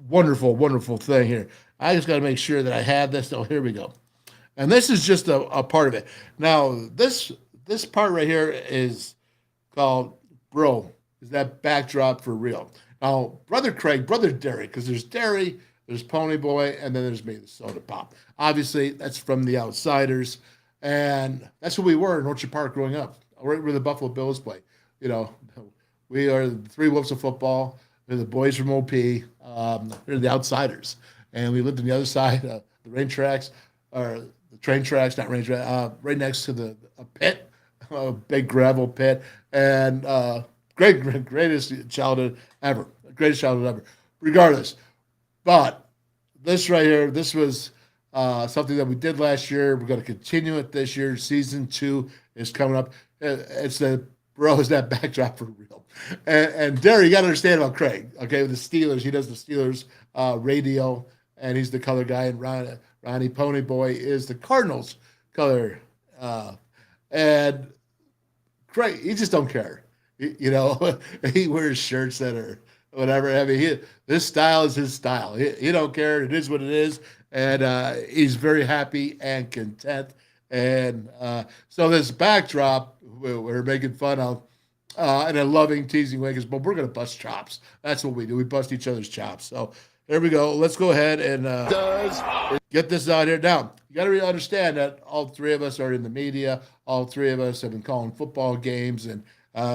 wonderful, wonderful thing here. I just got to make sure that I have this. Oh, here we go. And this is just a part of it. Now, this part right here is called, Bro, is that backdrop for real? Now, Brother Craig, Brother Derry, because there's Derry, there's Pony Boy, and then there's me, the Soda Pop. Obviously, that's from the Outsiders. And that's what we were in Orchard Park growing up. Right where the Buffalo Bills play. We are the Three Wolves of Football. We're the boys from OP. We're the Outsiders. And we lived on the other side, the train tracks, not rain tracks, right next to a pit, a big gravel pit. And greatest childhood ever. Greatest childhood ever. Regardless. But this right here, this was something that we did last year. We're going to continue it this year. Season 2 is coming up. It's is that backdrop for real? And Derry, you got to understand about Craig. Okay, with the Steelers, he does the Steelers radio, and he's the color guy. And Ronnie Pony Boy is the Cardinals color. And Craig, he just don't care. He wears shirts that are whatever. I mean, this style is his style. He don't care. It is what it is, and he's very happy and content. And so this backdrop we're making fun of in a loving, teasing way, because we're going to bust chops. That's what we do. We bust each other's chops. So There we go. Let's go ahead and get this out here. Now, you got to really understand that all three of us are in the media. All three of us have been calling football games. And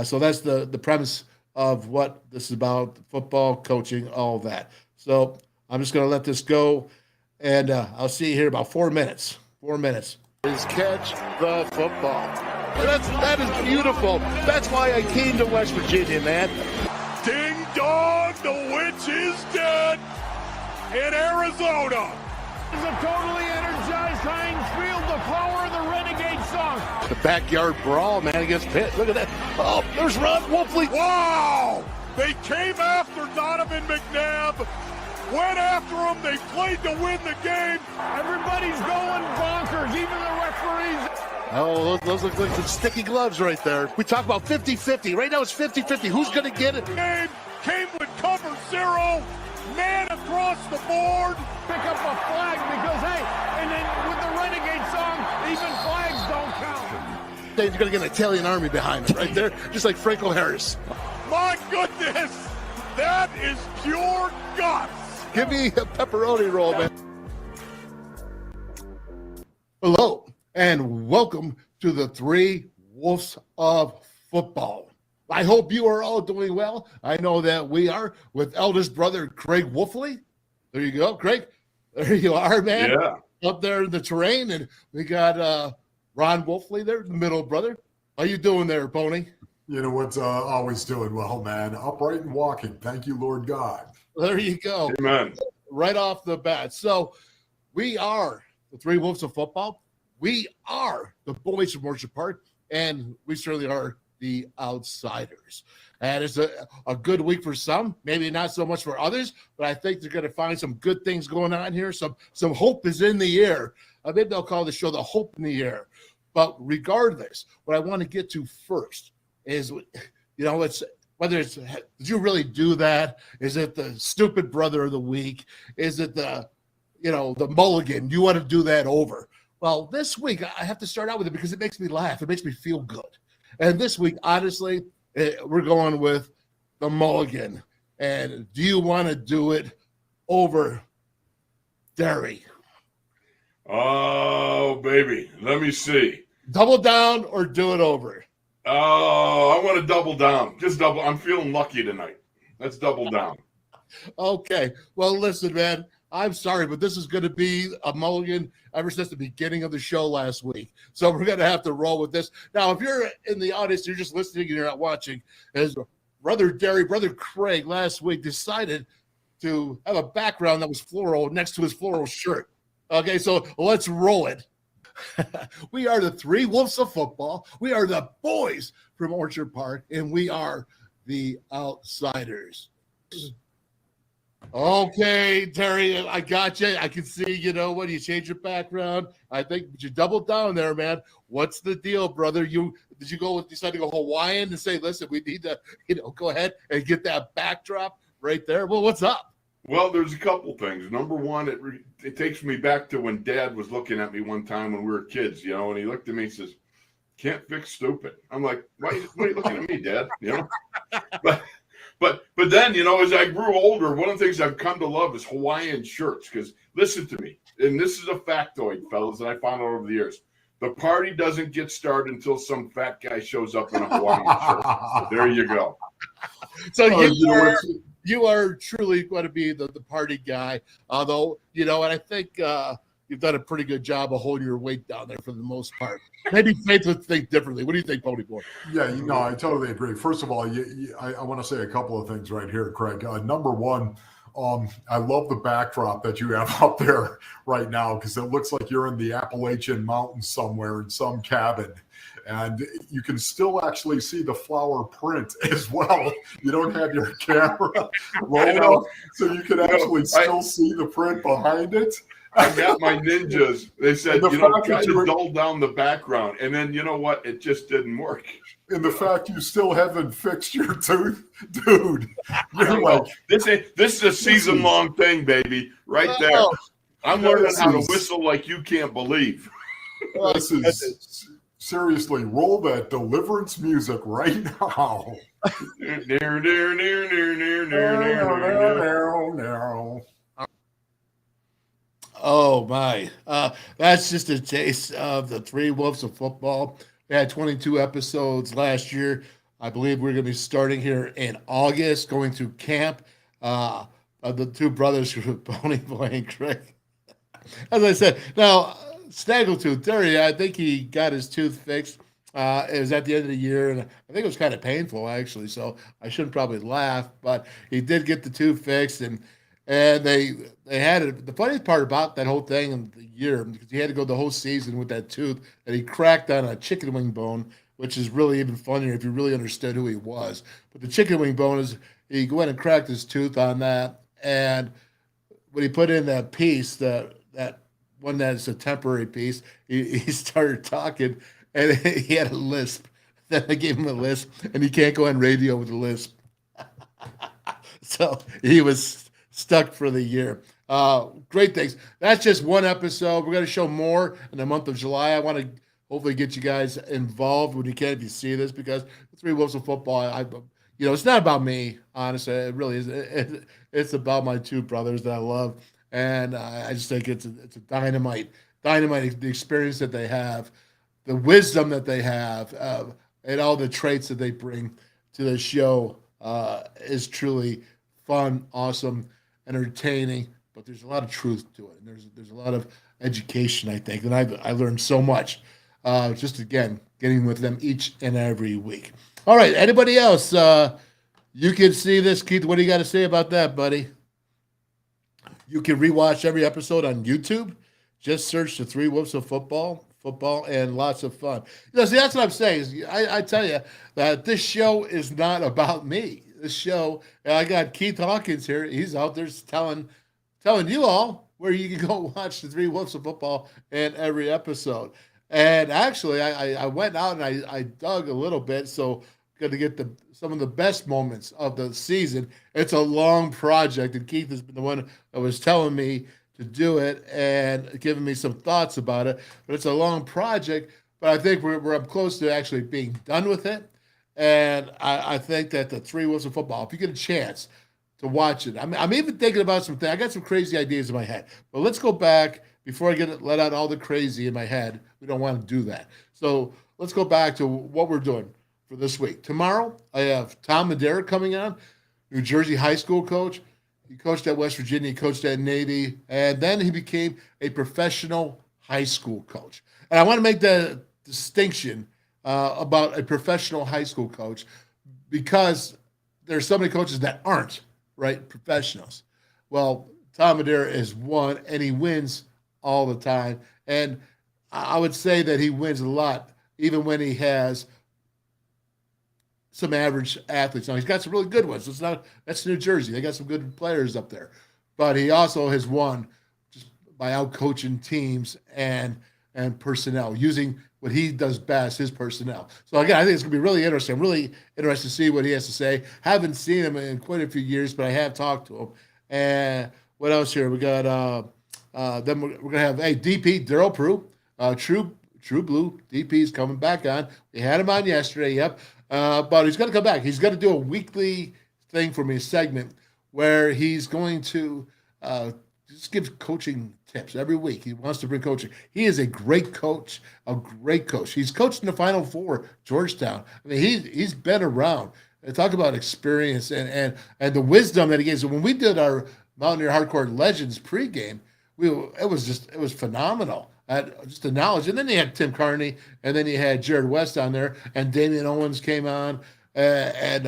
so that's the premise of what this is about, football, coaching, all that. So I'm just going to let this go, and I'll see you here in about 4 minutes. 4 minutes. Is catch the football. That is beautiful. That's why I came to West Virginia, man. Ding dong, the witch is dead in Arizona. It's a totally energized Heinz Field, the power of the Renegade song. The backyard brawl, man, against Pitt. Look at that. Oh, there's Ron Wolfley. Wow! They came after Donovan McNabb, went after him, they played to win the game. Everybody's going bonkers, even the referees. Oh, those look like some sticky gloves right there. We talk about 50-50. Right now it's 50-50. Who's going to get it? Game came with cover zero, man across the board. Pick up a flag because, hey, and then with the Renegade song, even flags don't count. He's going to get an Italian army behind him right there, just like Franco Harris. My goodness, that is pure guts. Give me a pepperoni roll, man. Hello, and welcome to the Three Wolves of Football. I hope you are all doing well. I know that we are with eldest brother Craig Wolfley. There you go, Craig. There you are, man. Yeah. Up there in the terrain, and we got Ron Wolfley there, the middle brother. How you doing there, Pony? You know what's always doing well, man. Upright and walking. Thank you, Lord God. There you go. Amen. Right off the bat. So we are the Three Wolves of Football. We are the boys from Orchard Park, and we certainly are the outsiders. And it's a good week for some, maybe not so much for others, but I think they're going to find some good things going on here. Some hope is in the air. Maybe they'll call the show The Hope in the Air. But regardless, what I want to get to first is, it's whether it's, did you really do that? Is it the stupid brother of the week? Is it the mulligan? Do you want to do that over? Well, this week, I have to start out with it because it makes me laugh. It makes me feel good. And this week, honestly, we're going with the mulligan. And do you want to do it over Derry? Oh, baby. Let me see. Double down or do it over? Oh, I want to double down. Just double. I'm feeling lucky tonight. Let's double down. Okay. Well, listen, man. I'm sorry, but this is going to be a mulligan ever since the beginning of the show last week. So we're going to have to roll with this. Now, if you're in the audience, you're just listening and you're not watching, as Brother Craig last week decided to have a background that was floral next to his floral shirt. Okay, so let's roll it. We are the Three Wolves of Football. We are the boys from Orchard Park, and we are the outsiders. Okay, Terry, I got you. I can see, when you change your background. I think you doubled down there, man. What's the deal, brother? Decide to go Hawaiian and say, listen, we need to, go ahead and get that backdrop right there. Well, what's up? Well, there's a couple things. Number one, it takes me back to when Dad was looking at me one time when we were kids, and he looked at me and says, "Can't fix stupid." I'm like, why are you looking at me, Dad? But then, as I grew older, one of the things I've come to love is Hawaiian shirts. Because listen to me, and this is a factoid, fellas, that I found out over the years. The party doesn't get started until some fat guy shows up in a Hawaiian shirt. So there you go. So you are truly going to be the party guy, although, and I think you've done a pretty good job of holding your weight down there for the most part. Maybe Faith would think differently. What do you think, Pony Boy? Yeah, I totally agree. First of all, I want to say a couple of things right here, Craig. Number one, I love the backdrop that you have up there right now because it looks like you're in the Appalachian Mountains somewhere in some cabin. And you can still actually see the flower print as well. You don't have your camera rolled, so you can actually still see the print behind it. I got my ninjas. They said, try to dull down the background. And then, you know what? It just didn't work. And the fact you still haven't fixed your tooth, dude. You're like, this is a season-long thing, baby. Right there. I'm learning how to whistle like you can't believe. This is seriously, roll that deliverance music right now. Oh my. That's just a taste of the Three Wolves of Football. We had 22 episodes last year. I believe we're going to be starting here in August, going through camp. Of the two brothers who were Pony Boy and Craig. As I said, now Snaggletooth, Terry, I think he got his tooth fixed. It was at the end of the year, and I think it was kind of painful actually. So I shouldn't probably laugh, but he did get the tooth fixed, and they had it. The funniest part about that whole thing in the year, because he had to go the whole season with that tooth that he cracked on a chicken wing bone, which is really even funnier if you really understood who he was. But the chicken wing bone is he went and cracked his tooth on that, and when he put in that piece, that one that's a temporary piece, he started talking, and he had a lisp. Then they gave him a lisp, and he can't go on radio with a lisp. So he was stuck for the year. Great things. That's just one episode. We're going to show more in the month of July. I want to hopefully get you guys involved when you can, if you see this, because the Three Wolves of Football, it's not about me, honestly. It really is. It's about my two brothers that I love, and I just think it's a dynamite the experience that they have, the wisdom that they have, and all the traits that they bring to the show is truly fun, awesome, entertaining. But there's a lot of truth to it, and there's a lot of education, I think, and I learned so much just again getting with them each and every week. All right, anybody else? You can see this, Keith. What do you got to say about that, buddy? You can rewatch every episode on YouTube. Just search the Three Wolves of Football, and lots of fun. See, that's what I'm saying. I tell you that this show is not about me. This show, I got Keith Hawkins here. He's out there telling you all where you can go watch the Three Wolves of Football in every episode. And actually, I went out and I dug a little bit, so going to get some of the best moments of the season. It's a long project, and Keith has been the one that was telling me to do it and giving me some thoughts about it. But it's a long project, but I think we're up close to actually being done with it. And I think that the Three Wolves of Football, if you get a chance to watch it, I'm even thinking about something. I got some crazy ideas in my head, but let's go back before I let out all the crazy in my head. We don't want to do that. So let's go back to what we're doing for this week. Tomorrow, I have Tom Madera coming on, New Jersey high school coach. He coached at West Virginia, he coached at Navy, and then he became a professional high school coach. And I want to make the distinction about a professional high school coach, because there's so many coaches that aren't, right, professionals. Well, Tom Madera is one, and he wins all the time. And I would say that he wins a lot, even when he has some average athletes. Now, he's got some really good ones. That's New Jersey. They got some good players up there. But he also has won just by out-coaching teams and personnel, using what he does best, his personnel. So, again, I think it's going to be really interesting. I'm really interested to see what he has to say. Haven't seen him in quite a few years, but I have talked to him. And what else here? We got then we're going to have, DP, Daryl Prue, True Blue. DP's coming back on. We had him on yesterday, yep. But he's going to come back. He's going to do a weekly thing for me, a segment, where he's going to just give coaching tips every week. He wants to bring coaching. He is a great coach, He's coached in the Final Four, Georgetown. I mean, he's been around. Talk about experience and the wisdom that he gives. So when we did our Mountaineer Hardcore Legends pregame, it was phenomenal. Just the knowledge. And then you had Tim Carney, and then you had Jared West on there, and Damian Owens came on, and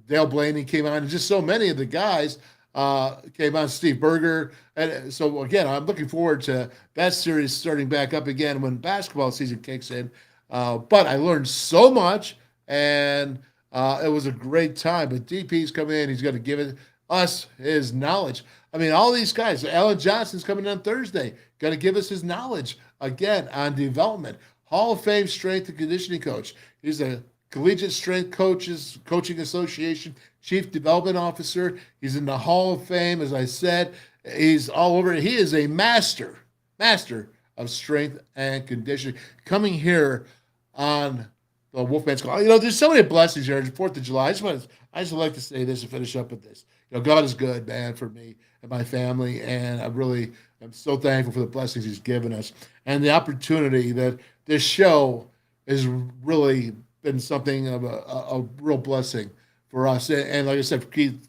Dale Blaney came on, and just so many of the guys came on, Steve Berger. And so, again, I'm looking forward to that series starting back up again when basketball season kicks in. But I learned so much, and it was a great time. But DP's coming in. He's going to give us his knowledge. I mean, all these guys. Alan Johnson's coming on Thursday, going to give us his knowledge again on development. Hall of Fame strength and conditioning coach. He's a Collegiate Strength Coaching Association Chief Development Officer. He's in the Hall of Fame, as I said. He's all over. He is a master of strength and conditioning. Coming here on the WolfMan's Call. There's so many blessings here. It's 4th of July. I just like to say this and finish up with this. God is good, man, for me and my family, and I really I'm so thankful for the blessings he's given us and the opportunity that this show has really been something of a real blessing for us. And like I said, Keith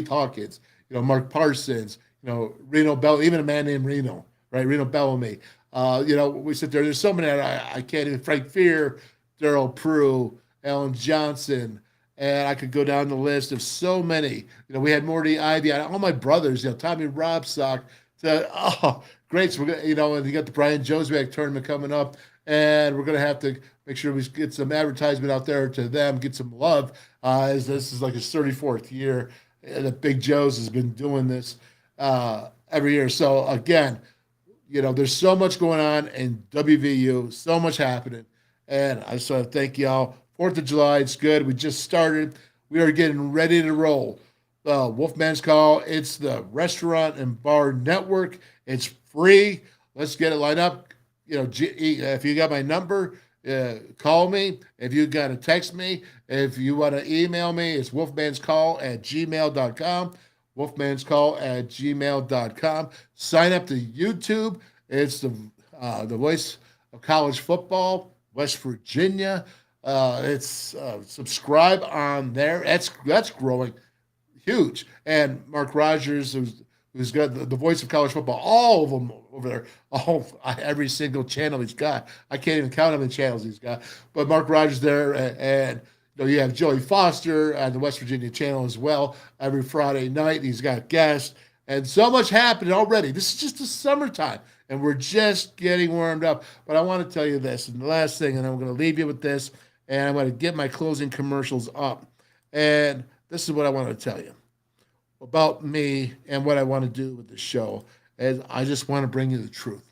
Hawkins, Mark Parsons, Reno Bell, even a man named Reno, right? Reno Bellamy. We sit there. There's so many I can't even. Frank Fear, Daryl Prue, Alan Johnson, and I could go down the list of so many. We had Morty Ivy, all my brothers. Tommy Robsock. Great. So we're gonna, and you got the Brian Joswiak tournament coming up, and we're gonna have to make sure we get some advertisement out there to them, get some love. As this is like his 34th year, that Big Joe's has been doing this every year. So again, there's so much going on in WVU, so much happening. And I just want to thank y'all. 4th of July, it's good. We just started. We are getting ready to roll. WolfMan's Call, it's the restaurant and bar network. It's free. Let's get it lined up. If you got my number, call me. If you got to text me, if you want to email me, it's wolfmanscall@gmail.com. wolfmanscall@gmail.com. Sign up to YouTube. It's the voice of college football, West Virginia. It's subscribe on there. That's growing huge. And Mark Rogers, who's got the voice of college football, all of them over there, every single channel he's got. I can't even count how many channels he's got. But Mark Rogers there, and you have Joey Foster on the West Virginia channel as well. Every Friday night, he's got guests, and so much happening already. This is just the summertime, and we're just getting warmed up. But I want to tell you this, and the last thing, and I'm going to leave you with this, and I'm going to get my closing commercials up. And this is what I want to tell you about me and what I want to do with the show. Is I just want to bring you the truth.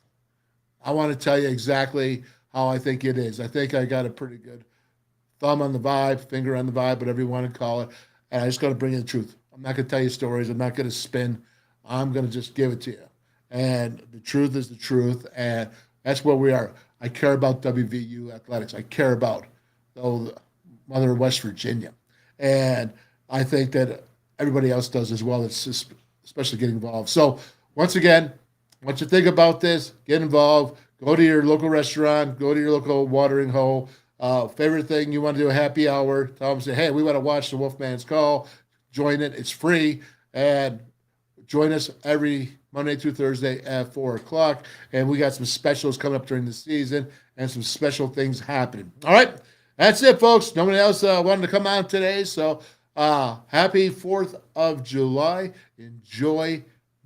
I want to tell you exactly how I think it is. I think I got a pretty good thumb on the vibe, finger on the vibe, whatever you want to call it. And I just got to bring you the truth. I'm not going to tell you stories. I'm not going to spin. I'm going to just give it to you. And the truth is the truth. And that's where we are. I care about WVU athletics. I care about the mother of West Virginia. And I think that everybody else does as well. It's just, especially getting involved. So once again, once you think about this, get involved. Go to your local restaurant. Go to your local watering hole. Favorite thing you want to do a happy hour. Tell them, say, hey, we want to watch the WolfMan's Call. Join it. It's free. And join us every Monday through Thursday at 4 o'clock. And we got some specials coming up during the season and some special things happening. All right. That's it, folks. Nobody else wanted to come on today. So happy 4th of July. Enjoy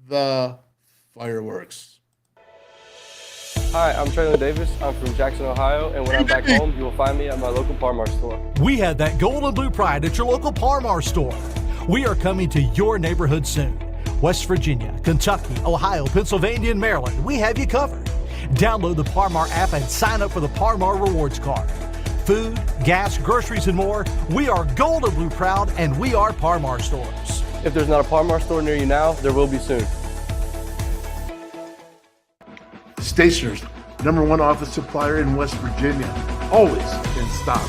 the fireworks. Hi, I'm Traylon Davis. I'm from Jackson, Ohio, and when I'm back home, you will find me at my local Par-Mar store. We have that gold and blue pride at your local Par-Mar store. We are coming to your neighborhood soon. West Virginia, Kentucky, Ohio, Pennsylvania, and Maryland, we have you covered. Download the Par-Mar app and sign up for the Par-Mar Rewards Card. Food, gas, groceries, and more, we are gold and blue proud, and we are Par-Mar stores. If there's not a Par-Mar store near you now, there will be soon. Stationers, #1 office supplier in West Virginia, always in stock.